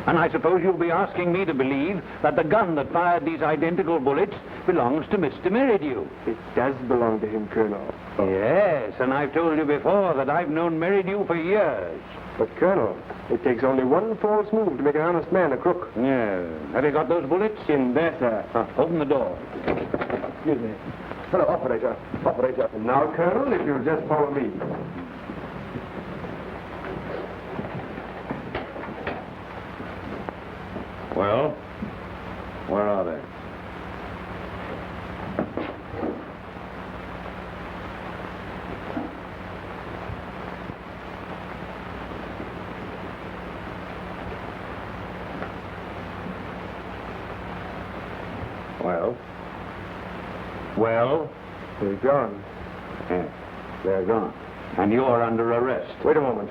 Speaker 3: And I suppose you'll be asking me to believe that the gun that fired these identical bullets belongs to Mr. Merridew.
Speaker 2: It does belong to him, Colonel.
Speaker 3: Yes, and I've told you before that I've known Merridew for years.
Speaker 2: But, Colonel, it takes only one false move to make an honest man a crook.
Speaker 3: Yeah. Have you got those bullets?
Speaker 2: In there, sir.
Speaker 3: Open the door.
Speaker 2: Excuse me. Hello, operator. Operator. And now, Colonel, if you'll just follow me.
Speaker 3: Well, where are they? Well?
Speaker 2: They're gone.
Speaker 3: Yeah, they're gone. And you're under arrest.
Speaker 2: Wait a moment.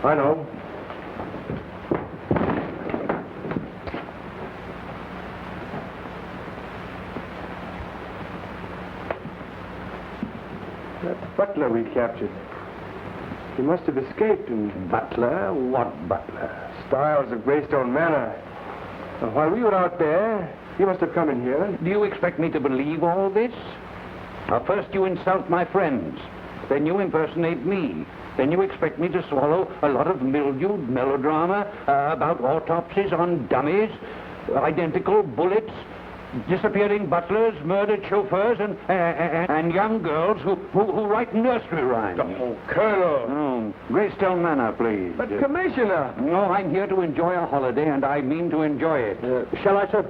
Speaker 2: I know. That butler we captured. He must have escaped and...
Speaker 3: Butler? What butler?
Speaker 2: Styles of Greystone Manor. Now, while we were out there, he must have come in here.
Speaker 3: Do you expect me to believe all this? First you insult my friends. Then you impersonate me. Then you expect me to swallow a lot of mildewed melodrama about autopsies on dummies, identical bullets, disappearing butlers, murdered chauffeurs, and young girls who write nursery rhymes.
Speaker 2: Oh, Colonel.
Speaker 3: Greystone Manor, please.
Speaker 2: But, Commissioner.
Speaker 3: No, I'm here to enjoy a holiday, and I mean to enjoy it.
Speaker 2: Shall I, sir?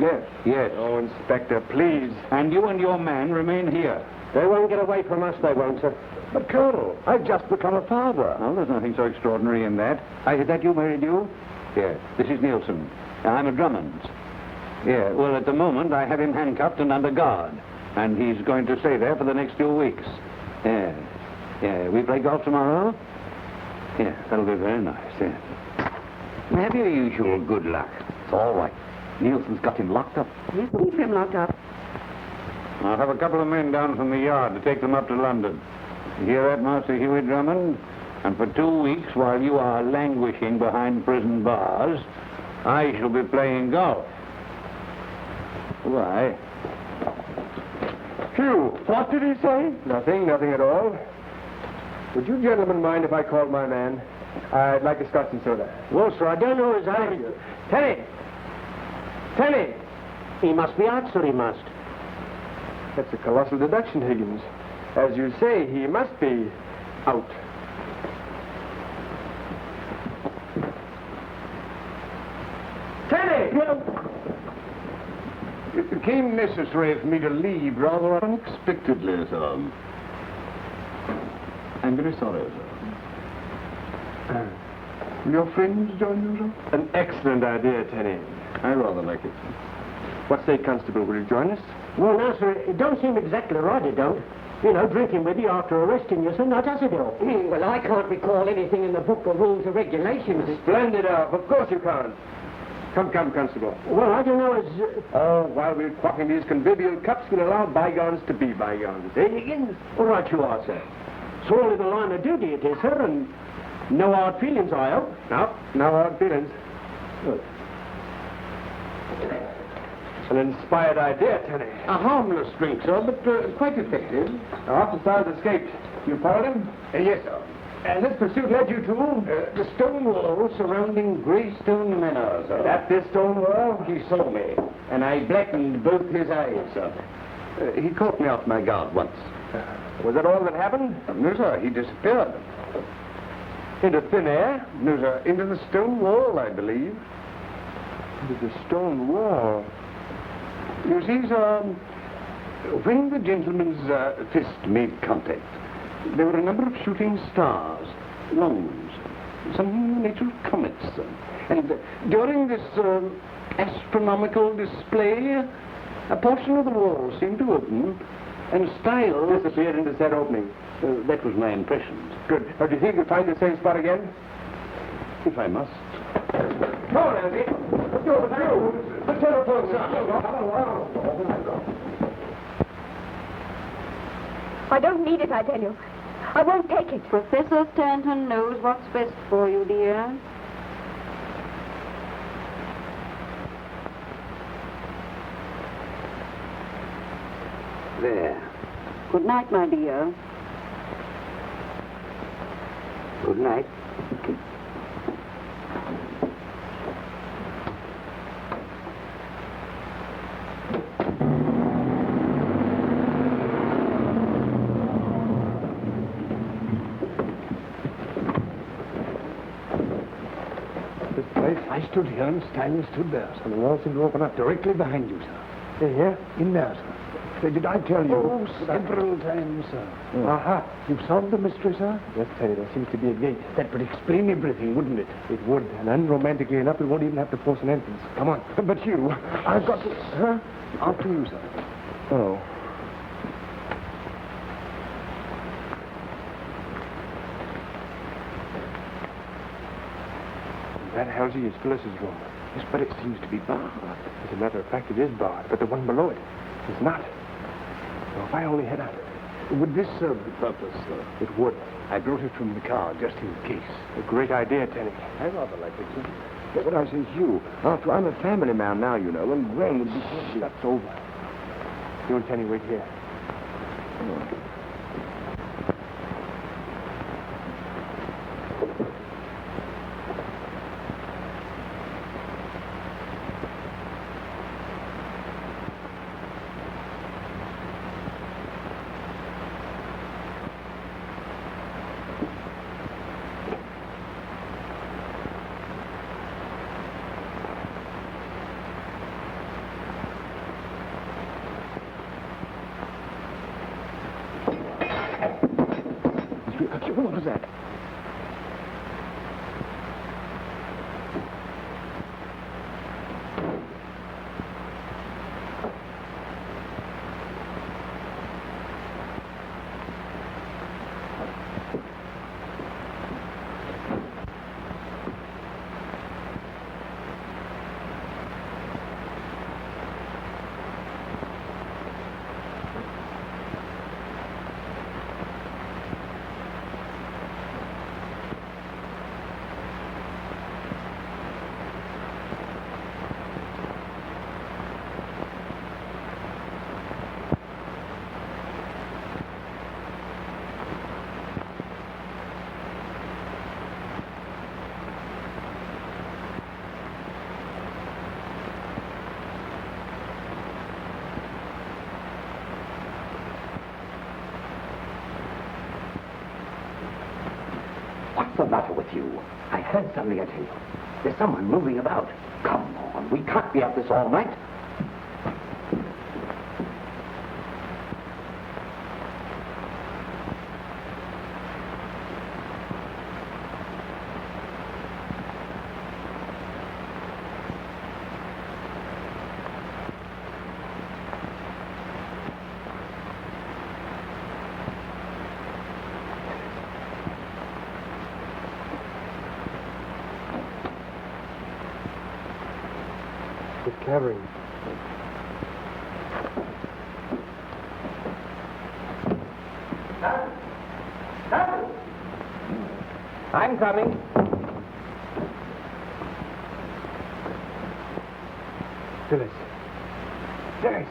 Speaker 2: Yes.
Speaker 3: Yes.
Speaker 2: Oh, Inspector, please.
Speaker 3: And you and your man remain here.
Speaker 2: They won't get away from us, they won't, sir. But, Colonel, I've just become a father.
Speaker 3: Well, there's nothing so extraordinary in that. Is that you, Merridew? Yes. This is Nielsen. I'm a Drummond. Yeah, well, at the moment, I have him handcuffed and under guard. And he's going to stay there for the next 2 weeks. Yeah. Yeah, we play golf tomorrow? Yeah, that'll be very nice, yeah.
Speaker 7: Have your usual good luck. It's all right. Nielsen's got him locked up.
Speaker 9: Yes, keep him locked up.
Speaker 3: I'll have a couple of men down from the yard to take them up to London. You hear that, Master Hugh Drummond? And for 2 weeks, while you are languishing behind prison bars, I shall be playing golf. Why?
Speaker 2: Hugh, what did he say? Nothing at all. Would you gentlemen mind if I called my man? I'd like a scotch and soda.
Speaker 11: Well, sir, I don't know as I...
Speaker 2: Tenny! Tenny!
Speaker 11: He must be out, sir, he must.
Speaker 2: That's a colossal deduction, Higgins. As you say, he must be out. Tenny!
Speaker 10: It became necessary for me to leave rather unexpectedly, sir. I'm very sorry, sir. Will your friends join you, sir?
Speaker 2: An excellent idea, Tenny.
Speaker 10: I rather like it.
Speaker 2: What say, Constable? Will you join us?
Speaker 11: Well, now, sir, it don't seem exactly right, it don't. You know, drinking with you after arresting you, sir, now does it all?
Speaker 12: Well, I can't recall anything in the book of rules or regulations.
Speaker 2: Splendid, Alf. Of course you can't. Come, Constable.
Speaker 11: Well, I don't know as...
Speaker 2: Oh, while we're quaffing these convivial cups, we'll allow bygones to be bygones. Eh, Higgins?
Speaker 11: All right you are, sir. It's all in the line of duty it is, sir, and no hard feelings, I hope.
Speaker 2: No hard feelings. Good. An inspired idea, Tenny.
Speaker 10: A harmless drink, sir, but quite effective.
Speaker 2: Our officer has escaped. You followed him?
Speaker 10: Yes, sir.
Speaker 2: And this pursuit led you to?
Speaker 10: The stone wall surrounding Greystone Manor, sir.
Speaker 2: At this stone wall?
Speaker 10: He saw me, and I blackened both his eyes, sir.
Speaker 8: He caught me off my guard once.
Speaker 2: Was that all that happened?
Speaker 10: No, sir, he disappeared.
Speaker 2: Into thin air?
Speaker 10: No, sir, into the stone wall, I believe.
Speaker 2: Into the stone wall?
Speaker 10: You see, sir, when the gentleman's fist made contact, there were a number of shooting stars, long ones, something in the nature of comets, sir. And during this astronomical display, a portion of the wall seemed to open, and Styles...
Speaker 2: disappeared into said opening.
Speaker 10: That was my impression.
Speaker 2: Good. Now, do you think you'll find the same spot again?
Speaker 10: If I must.
Speaker 2: Come on, Algy. Let's go with you. The telephone's
Speaker 5: I don't need it, I tell you. I won't take it.
Speaker 9: Professor Stanton knows what's best for you, dear.
Speaker 7: There.
Speaker 9: Good night, my dear.
Speaker 7: Good night.
Speaker 2: This place, I stood here and Stanley stood there, so the wall seemed to open up directly behind you, sir. Here? In there, sir. Did I tell you?
Speaker 10: Oh, several times, sir.
Speaker 2: Aha. You've solved the mystery, sir? Yes, Teddy. There seems to be a gate. That would explain everything, wouldn't it? It would. And unromantically enough, we won't even have to force an entrance. Come on. But Hugh, I've got to... Huh? After you, sir. Oh. That Algy is Phyllis's room. Yes, but it seems to be barred. As a matter of fact, it is barred, but the one below it is not. So if I only had a...
Speaker 10: Would this serve the purpose, sir?
Speaker 2: It would.
Speaker 10: I brought it from the car, just in case.
Speaker 2: A great idea, Tenny.
Speaker 10: I rather like it, sir.
Speaker 6: That's what I say, Hugh. After I'm a family man now, you know, and Gwen would be...
Speaker 2: That's over. You and Tenny wait here.
Speaker 6: What was that?
Speaker 7: What's the matter with you? I heard something, I tell you. There's someone moving about. Come on, we can't be at this all night.
Speaker 2: It's clavering.
Speaker 12: I'm coming.
Speaker 2: Phyllis. Phyllis.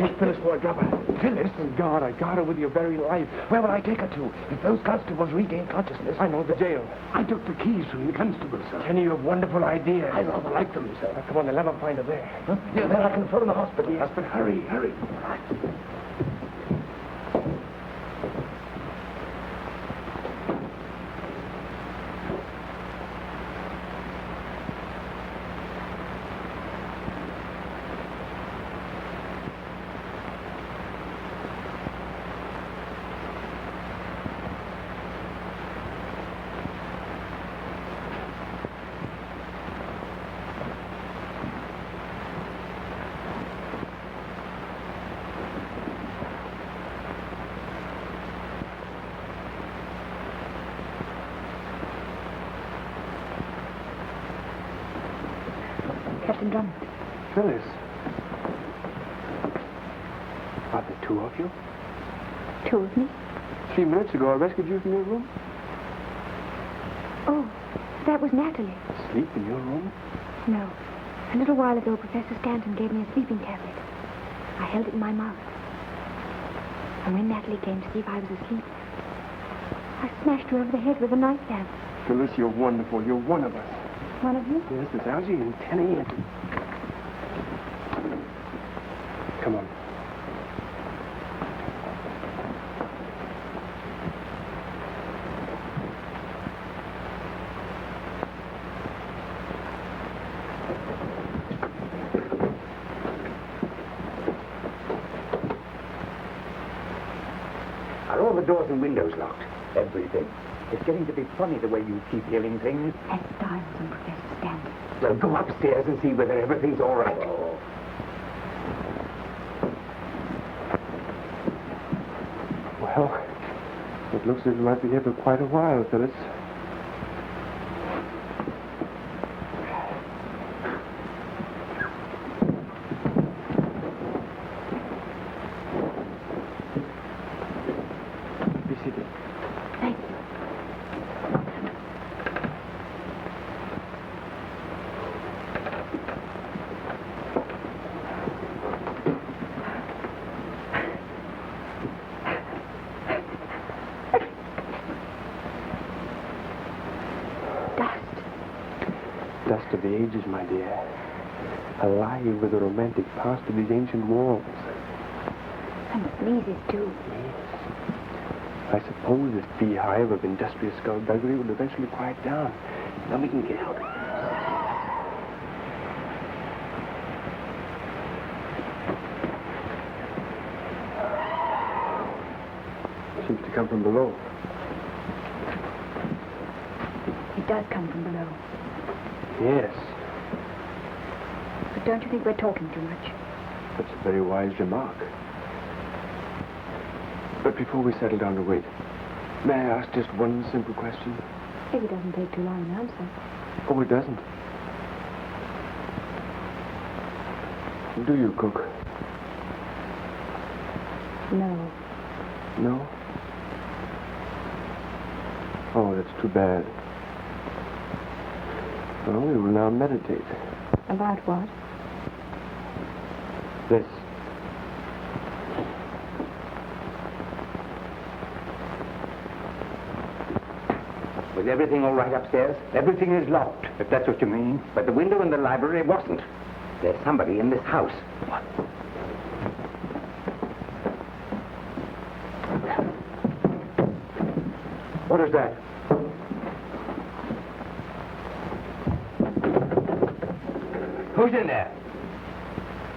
Speaker 2: Take Phyllis for a dropper. Phyllis? Oh, God, I got her with your very life. Where will I take her to? If those constables regain consciousness... I know the jail.
Speaker 10: I took the keys from the constable, sir.
Speaker 2: Tenny, you have wonderful ideas.
Speaker 10: I rather like them, sir.
Speaker 2: Now, come on, they'll never find her there. Huh? Yeah, then I can phone the hospital.
Speaker 10: Yes, but hurry, hurry.
Speaker 5: Captain Drummond.
Speaker 2: Phyllis. Are there two of you?
Speaker 5: Two of me?
Speaker 2: 3 minutes ago, I rescued you from your room.
Speaker 5: Oh, that was Natalie.
Speaker 2: Sleep in your room?
Speaker 5: No. A little while ago, Professor Stanton gave me a sleeping tablet. I held it in my mouth. And when Natalie came to see if I was asleep, I smashed her over the head with a nightstand.
Speaker 2: Phyllis, you're wonderful. You're one of us.
Speaker 5: One of you?
Speaker 2: Yes, it's Algy and Tenny and... Come on.
Speaker 7: Are all the doors and windows locked? Everything. It's getting to be funny the way you keep hearing things.
Speaker 5: That's Styles and Professor Stanton.
Speaker 7: Well, go upstairs and see whether everything's all right. Oh.
Speaker 2: Well, it looks as if we might be here for quite a while, Phyllis. Be seated.
Speaker 5: Thank you.
Speaker 2: Dust of the ages, my dear. Alive with the romantic past of these ancient walls.
Speaker 5: And the sneezes, too.
Speaker 2: I suppose this beehive of industrious skullduggery will eventually quiet down. Then we can get out. Seems to come from below.
Speaker 5: It does come from below.
Speaker 2: Yes,
Speaker 5: But don't you think we're talking too much?
Speaker 2: that's a very wise remark. But before we settle down to wait, may I ask just one simple question?
Speaker 5: If it doesn't take too long an answer.
Speaker 2: Oh, it doesn't. Do you cook?
Speaker 5: No.
Speaker 2: No? Oh, that's too bad. Well, we will now meditate.
Speaker 5: About what?
Speaker 2: This.
Speaker 7: Was everything all right upstairs?
Speaker 11: Everything is locked, if that's what you mean.
Speaker 7: But the window in the library wasn't. There's somebody in this house.
Speaker 2: What?
Speaker 11: What is that?
Speaker 7: Who's in there?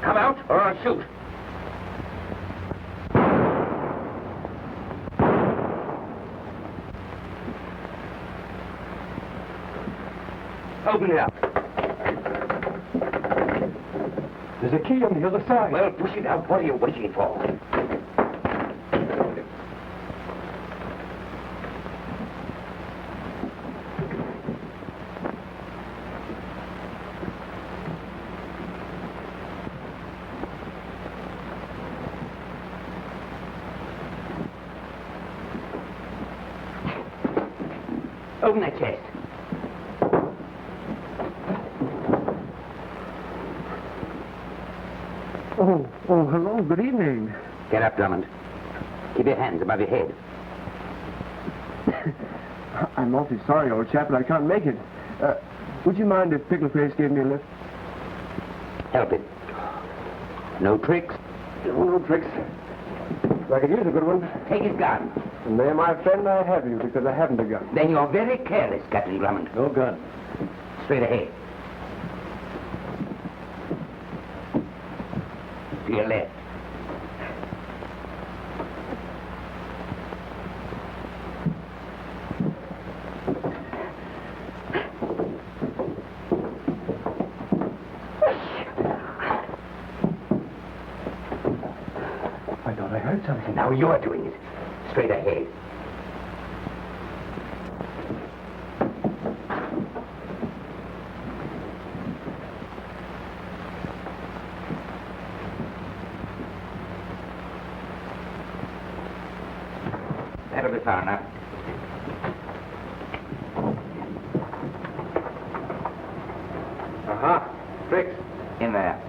Speaker 7: Come out or I'll shoot. Open it up.
Speaker 2: There's a key on the other side.
Speaker 7: Well, push it out. What are you waiting for? Open that chest.
Speaker 6: Oh, hello. Good evening.
Speaker 7: Get up, Drummond. Keep your hands above your head.
Speaker 6: I'm awfully sorry, old chap, but I can't make it. Would you mind if Pickle Face gave me a lift?
Speaker 7: Help him. No tricks.
Speaker 6: No tricks. If I could use a good one.
Speaker 7: Take his gun.
Speaker 6: And there, my friend, I have you, because I haven't a gun.
Speaker 7: Then you're very careless, Captain Drummond.
Speaker 6: No gun.
Speaker 7: Straight ahead. To your left.
Speaker 6: I thought I heard something.
Speaker 7: Now you're doing it. Straight ahead. That'll be far enough.
Speaker 2: Aha. Tricks.
Speaker 7: In there.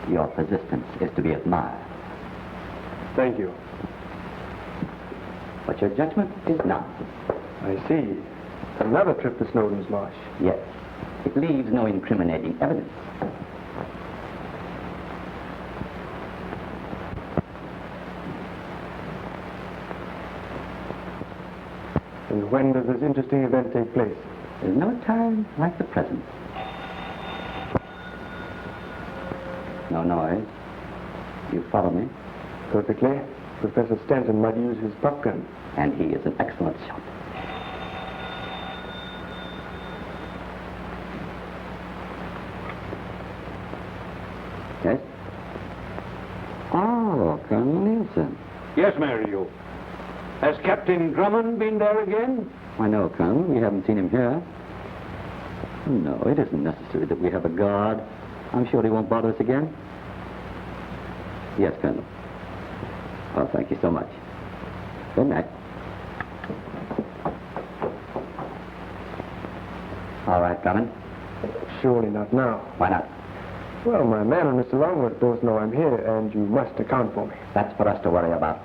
Speaker 8: Your persistence is to be admired,
Speaker 6: Thank you.
Speaker 8: but your judgment is not.
Speaker 6: I see. Another trip to Snowden's Marsh.
Speaker 8: Yes, it leaves no incriminating evidence.
Speaker 6: And when does this interesting event take place?
Speaker 8: There's no time like the present. No noise. You follow me?
Speaker 6: Perfectly. Professor Stanton might use his pop gun.
Speaker 8: And he is an excellent shot. Yes? Oh, Colonel Nielsen.
Speaker 3: Yes, Mary, you. Has Captain Drummond been there again?
Speaker 8: I know, Colonel. We haven't seen him here. No, it isn't necessary that we have a guard. I'm sure he won't bother us again. Yes, Colonel. Oh, thank you so much. Good night. All right, Drummond.
Speaker 6: Surely not now.
Speaker 8: Why not?
Speaker 6: Well, my man and Mr. Longworth both know I'm here, and you must account for me.
Speaker 8: That's for us to worry about.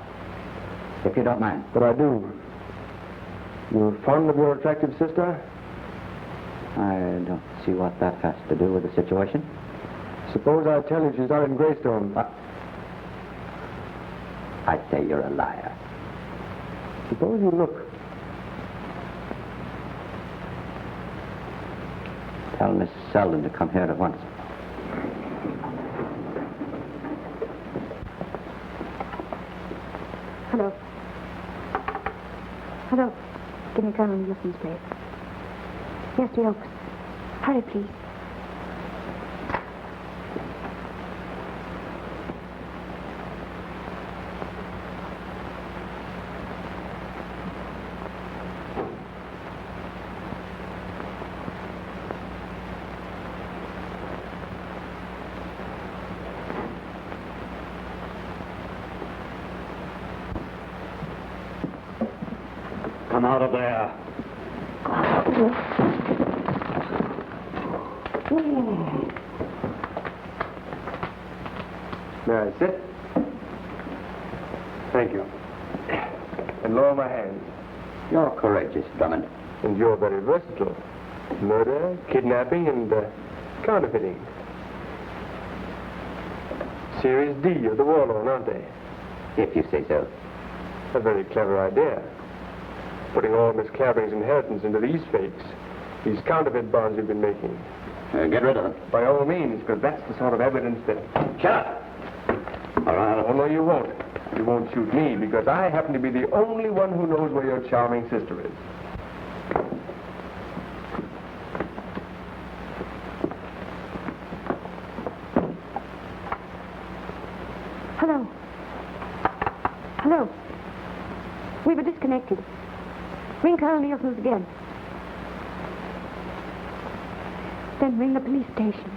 Speaker 8: If you don't mind.
Speaker 6: But I do. You're fond of your attractive sister?
Speaker 8: I don't see what that has to do with the situation.
Speaker 6: Suppose I tell you she's not in Greystone.
Speaker 8: What? I'd say you're a liar.
Speaker 6: Suppose you look.
Speaker 8: Tell Miss Selden to come here at once.
Speaker 5: Hello. Hello. Give me Colonel Nielsen's place. Yes, the Oaks. Hurry, please.
Speaker 3: Come out of there.
Speaker 6: May I sit? Thank you. And lower my hands.
Speaker 8: You're courageous, Drummond.
Speaker 6: And you're very versatile. Murder, kidnapping, and counterfeiting. Series D of the war loan, aren't they?
Speaker 8: If you say so.
Speaker 6: A very clever idea. Putting all Miss Clavering's inheritance into these fakes. These counterfeit bonds you've been making.
Speaker 8: Get rid of them.
Speaker 6: By all means, because that's the sort of evidence that...
Speaker 8: Shut up!
Speaker 6: All right. Oh, no, you won't. You won't shoot me, because I happen to be the only one who knows where your charming sister is.
Speaker 5: Hello. Hello. We were disconnected. Ring Colonel Nielsen's again. Then ring the police station.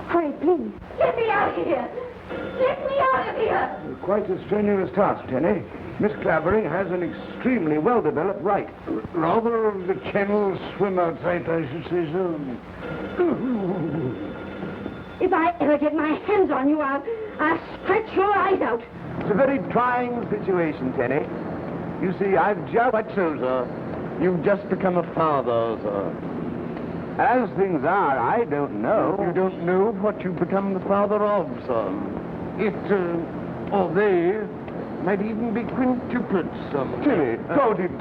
Speaker 5: Hurry, please.
Speaker 9: Get me out of here! Get me out of here!
Speaker 2: Quite a strenuous task, Tenny. Miss Clavering has an extremely well-developed right. Rather of the kennel swimmer type, I should say so.
Speaker 9: If I ever get my hands on you, I'll scratch your eyes out.
Speaker 2: It's a very trying situation, Tenny. You see, I've just... Quite so, sir. You've just become a father, sir. As things are, I don't know. You don't know what you've become the father of, sir. It, or they, might even be quintuplets, sir. Tenny, don't it?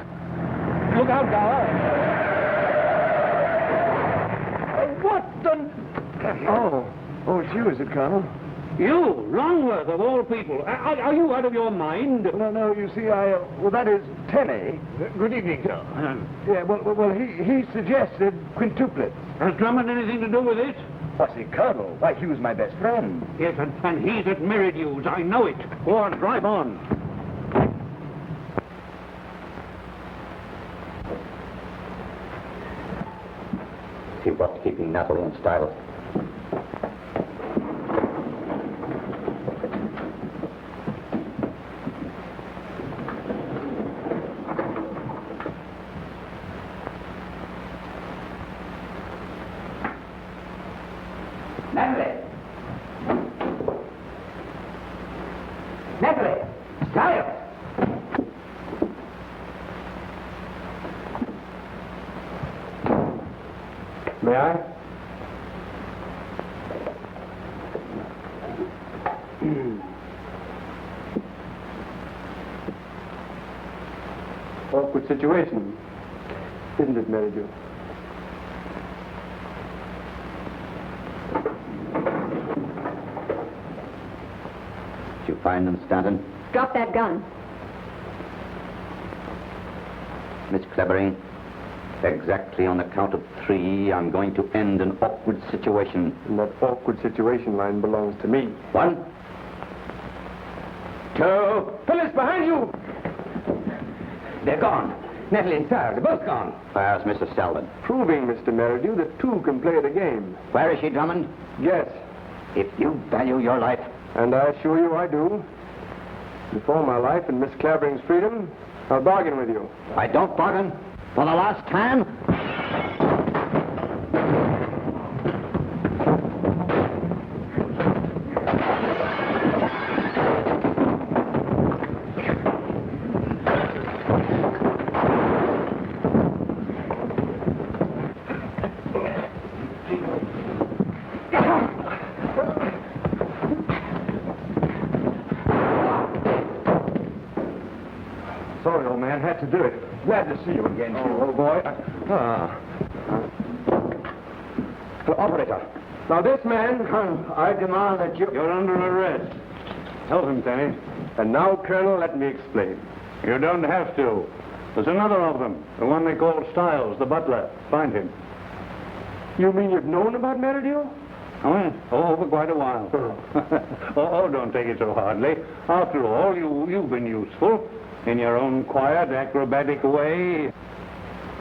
Speaker 2: Look out, Gower. What the... Oh, it's you, is it, Colonel?
Speaker 3: You, Longworth, of all people. Are you out of your mind?
Speaker 2: No, you see, well, that is Tenny. Good evening, sir. Yeah, well, he suggested quintuplets.
Speaker 3: Has Drummond anything to do with it?
Speaker 2: What's he, Colonel? Why, Hugh's my best friend.
Speaker 3: Yes, and he's at Merridew's. I know it. Go on, drive on.
Speaker 7: See what's keeping Napoli in style.
Speaker 2: May I? Awkward situation, isn't it, Meridew?
Speaker 7: Did you find them, Stanton?
Speaker 9: Drop that gun.
Speaker 7: Miss Clavering, exactly on the count of 3, I'm going to end an awkward situation.
Speaker 2: And that awkward situation line belongs to me.
Speaker 7: 1, 2...
Speaker 2: Phyllis, behind you!
Speaker 7: They're gone. Natalie and Sarah, they're both gone. Where's Mrs. Selden?
Speaker 2: Proving, Mr. Meridew, that two can play the game.
Speaker 7: Where is she, Drummond?
Speaker 2: Yes.
Speaker 7: If you value your life...
Speaker 2: And I assure you I do. Before my life and Miss Clavering's freedom, I'll bargain with you.
Speaker 7: I don't bargain. For the last time...
Speaker 2: Sorry, old man, had to do it. Glad to see you again, Hugh, old boy.
Speaker 7: Operator.
Speaker 2: Now, this man, I demand that you...
Speaker 3: You're under arrest. Help him, Tenny.
Speaker 2: And now, Colonel, let me explain.
Speaker 3: You don't have to. There's another of them. The one they call Stiles, the butler. Find him.
Speaker 2: You mean you've known about Meridew?
Speaker 3: Oh, yes. Oh, for quite a while. Don't take it so hardly. After all, you've been useful in your own quiet, acrobatic way.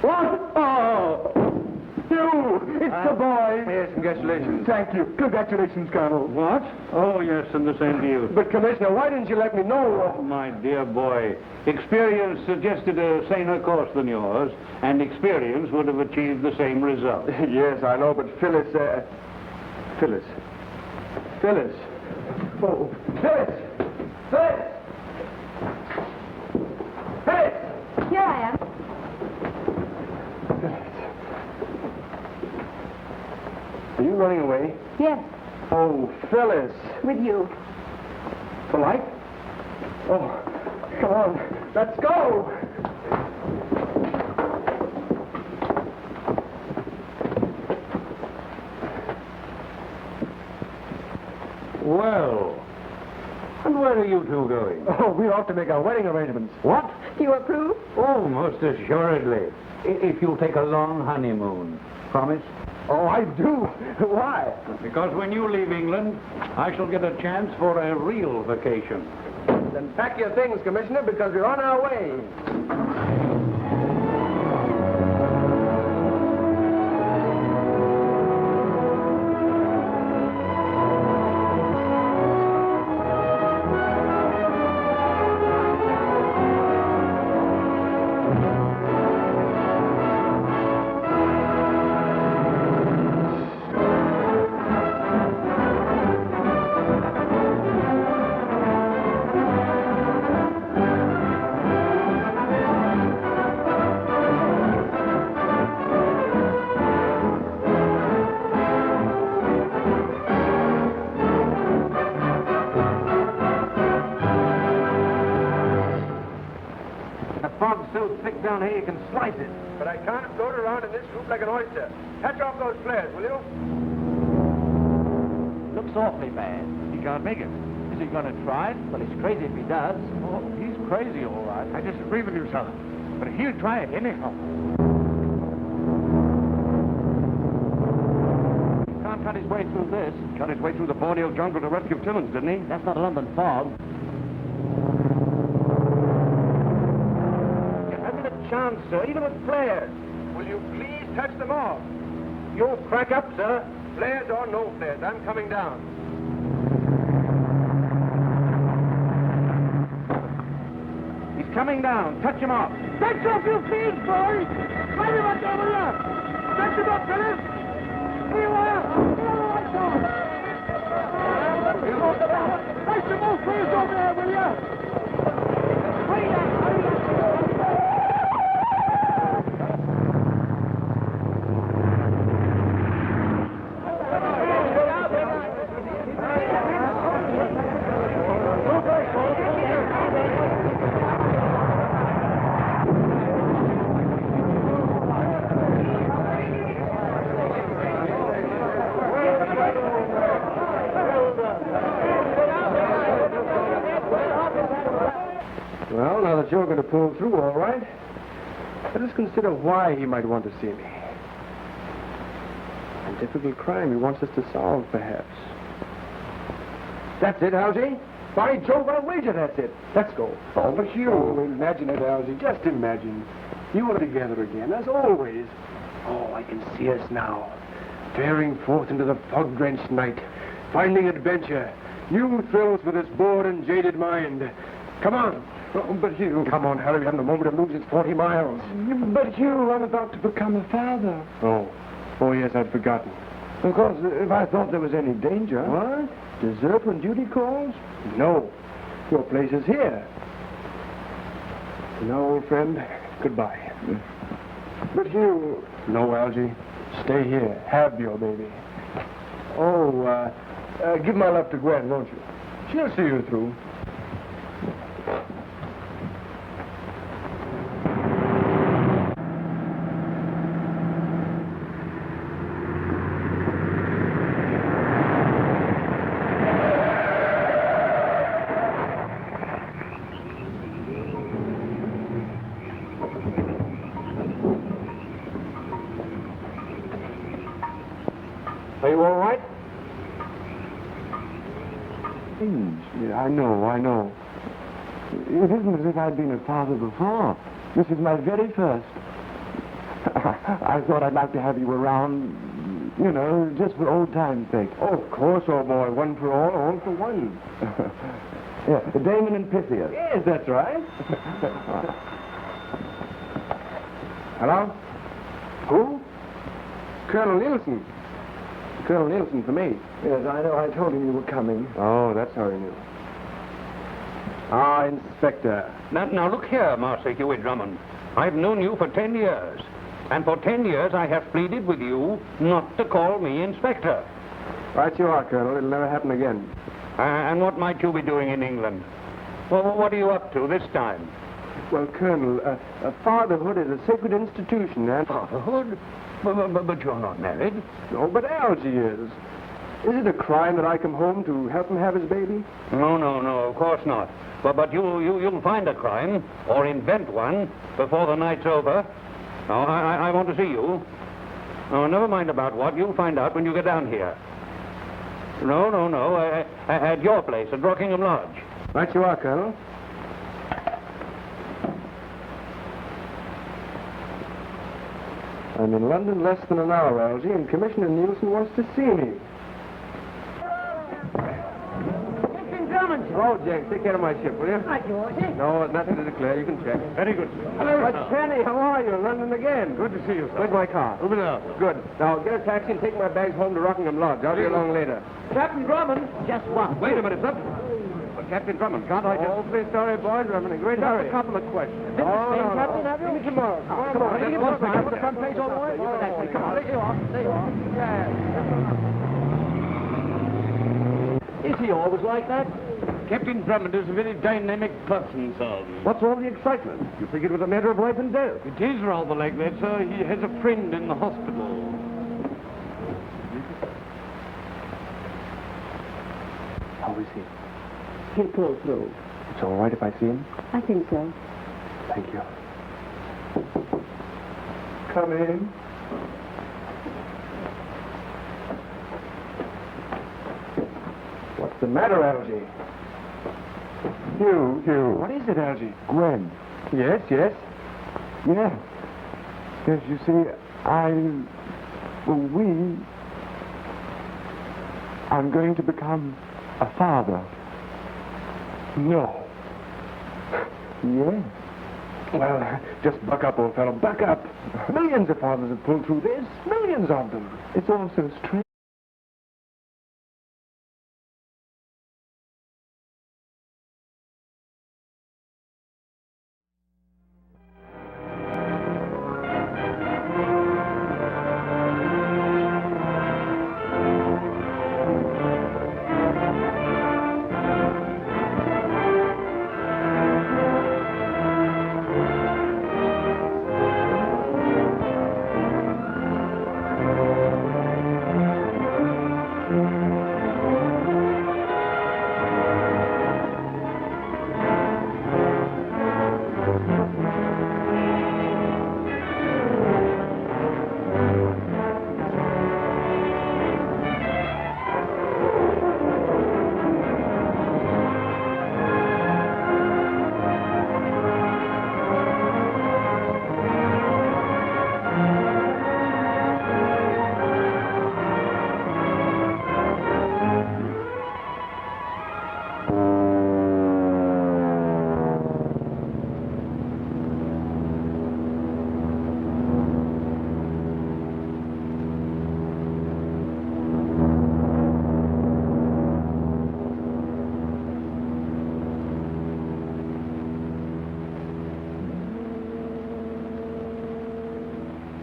Speaker 2: What? Oh! You! It's the boy!
Speaker 3: Yes, congratulations.
Speaker 2: Thank you. Congratulations, Colonel.
Speaker 3: What? Oh, yes, and the same to you.
Speaker 2: But, Commissioner, why didn't you let me know?
Speaker 3: Oh, my dear boy. Experience suggested a saner course than yours, and experience would have achieved the same result.
Speaker 2: Yes, I know, but Phyllis... Phyllis. Oh, Phyllis! Phyllis! Phyllis!
Speaker 5: Here I am.
Speaker 2: Are you running away?
Speaker 5: Yes,
Speaker 2: Oh, Phyllis.
Speaker 5: with you.
Speaker 2: For life? Oh, come on. Let's go!
Speaker 3: Well, and where are you two going?
Speaker 2: Oh, we're off to make our wedding arrangements.
Speaker 3: What?
Speaker 5: You approve?
Speaker 3: Oh, most assuredly. If you'll take a long honeymoon. Promise?
Speaker 2: Oh, I do. Why?
Speaker 3: Because when you leave England, I shall get a chance for a real vacation.
Speaker 2: Then pack your things, Commissioner, because we're on our way.
Speaker 1: so thick down here you can slice it.
Speaker 2: But I can't float around in this soup like an oyster. Catch off those flares, will you?
Speaker 1: Looks awfully bad. He can't make it. Is he going to try? Well, he's crazy if he does. Oh, he's crazy, all right.
Speaker 10: I disagree with you, son. But he'll try it anyhow.
Speaker 1: Can't cut his way through this.
Speaker 10: Cut his way through the Borneo jungle to rescue Timmins, didn't he?
Speaker 1: That's not a London fog.
Speaker 2: You haven't a chance, sir, even with flares. Will you please touch them off? You'll crack up, sir. Flares or no flares, I'm coming down.
Speaker 1: He's coming down. Touch him off.
Speaker 4: Touch off your feet, boy! Right about over here! Touch him up, Phyllis! Here you are! Here are the lights on! Touch them all flares over there, will you? Hurry up! Hurry up!
Speaker 2: Well, now that you're going to pull through, all right, let us consider why he might want to see me. A difficult crime he wants us to solve, perhaps. That's it, Algy. By Jove, I'll wager that's it. Let's go. Oh, but Hugh, imagine it, Algy. Just imagine. You are together again, as always. Oh, I can see us now, faring forth into the fog-drenched night, finding adventure, new thrills for this bored and jaded mind. Come on. Oh, but Hugh... Come on, Harry. We haven't a moment to lose. It's 40 miles. But Hugh, I'm about to become a father. Oh, yes, I'd forgotten. Of course, if I thought there was any danger... What? Desert when duty calls? No. Your place is here. Now, old friend, goodbye. But Hugh... No, Algy. Stay here. Have your baby. Oh, give my love to Gwen, won't you? She'll see you through. Are you all right?
Speaker 6: Strange. Yeah, I know. It isn't as if I'd been a father before. This is my very first. I thought I'd like to have you around, just for old time's sake.
Speaker 2: Oh, of course, old boy. One for all for one.
Speaker 6: Yeah, Damon and Pythias.
Speaker 2: Yes, that's right. Hello? Who? Colonel Nielsen. Colonel Nielsen for me.
Speaker 6: Yes, I know. I told him you were coming.
Speaker 2: Oh, that's how he knew. Ah, Inspector.
Speaker 3: Now look here, Master Hugh and Drummond. I've known you for 10 years. And for 10 years I have pleaded with you not to call me Inspector.
Speaker 2: Right you are, Colonel. It'll never happen again.
Speaker 3: And what might you be doing in England? Well, what are you up to this time?
Speaker 2: Well, Colonel, fatherhood is a sacred institution, and...
Speaker 3: Fatherhood? But you're not married.
Speaker 2: No, but Algy is. Is it a crime that I come home to help him have his baby?
Speaker 3: No, of course not. But you'll find a crime, or invent one, before the night's over. Now, I want to see you. Oh, never mind about what. You'll find out when you get down here. No. At your place, at Rockingham Lodge.
Speaker 2: Right you are, Colonel. I'm in London less than an hour, Algy, and Commissioner Nielsen wants to see me. Oh, Jack, take care of my ship, will you?
Speaker 12: Hi, George.
Speaker 2: No, nothing to declare. You can check.
Speaker 10: Very good.
Speaker 2: Hello, Tenny. How are you? In London again.
Speaker 10: Good to see you, sir.
Speaker 2: Where's my car?
Speaker 10: Over there.
Speaker 2: Good. Now, get a taxi and take my bags home to Rockingham Lodge. I'll be along later.
Speaker 1: Captain Drummond.
Speaker 12: Just one.
Speaker 10: Wait a minute, sir. But Captain Drummond, can't I just...
Speaker 2: Awfully sorry, boys. I'm in a great hurry.
Speaker 1: A couple of questions.
Speaker 2: Oh, no.
Speaker 1: Captain, have you?
Speaker 2: See me tomorrow.
Speaker 1: Come on.
Speaker 2: Come
Speaker 1: You
Speaker 2: on.
Speaker 1: want to front page all the way? Come on. There you are. Yeah. Is he always like that?
Speaker 10: Captain Drummond is a very dynamic person, sir.
Speaker 2: What's all the excitement? You figured it was a matter of life and death.
Speaker 10: It is rather like that, sir. He has a friend in the hospital.
Speaker 2: How is he?
Speaker 9: He'll pull through.
Speaker 2: It's all right if I see him?
Speaker 9: I think so.
Speaker 2: Thank you. Come in. What's the matter, Algy?
Speaker 6: Hugh.
Speaker 2: What is it, Algy?
Speaker 6: Gwen.
Speaker 2: Yes.
Speaker 6: Yes, you see, I'm going to become a father.
Speaker 2: No.
Speaker 6: Yes.
Speaker 2: Well, just buck up, old fellow. Buck up. Millions of fathers have pulled through this. Millions of them.
Speaker 6: It's all so strange.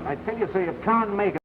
Speaker 3: I tell you, sir, you can't make it.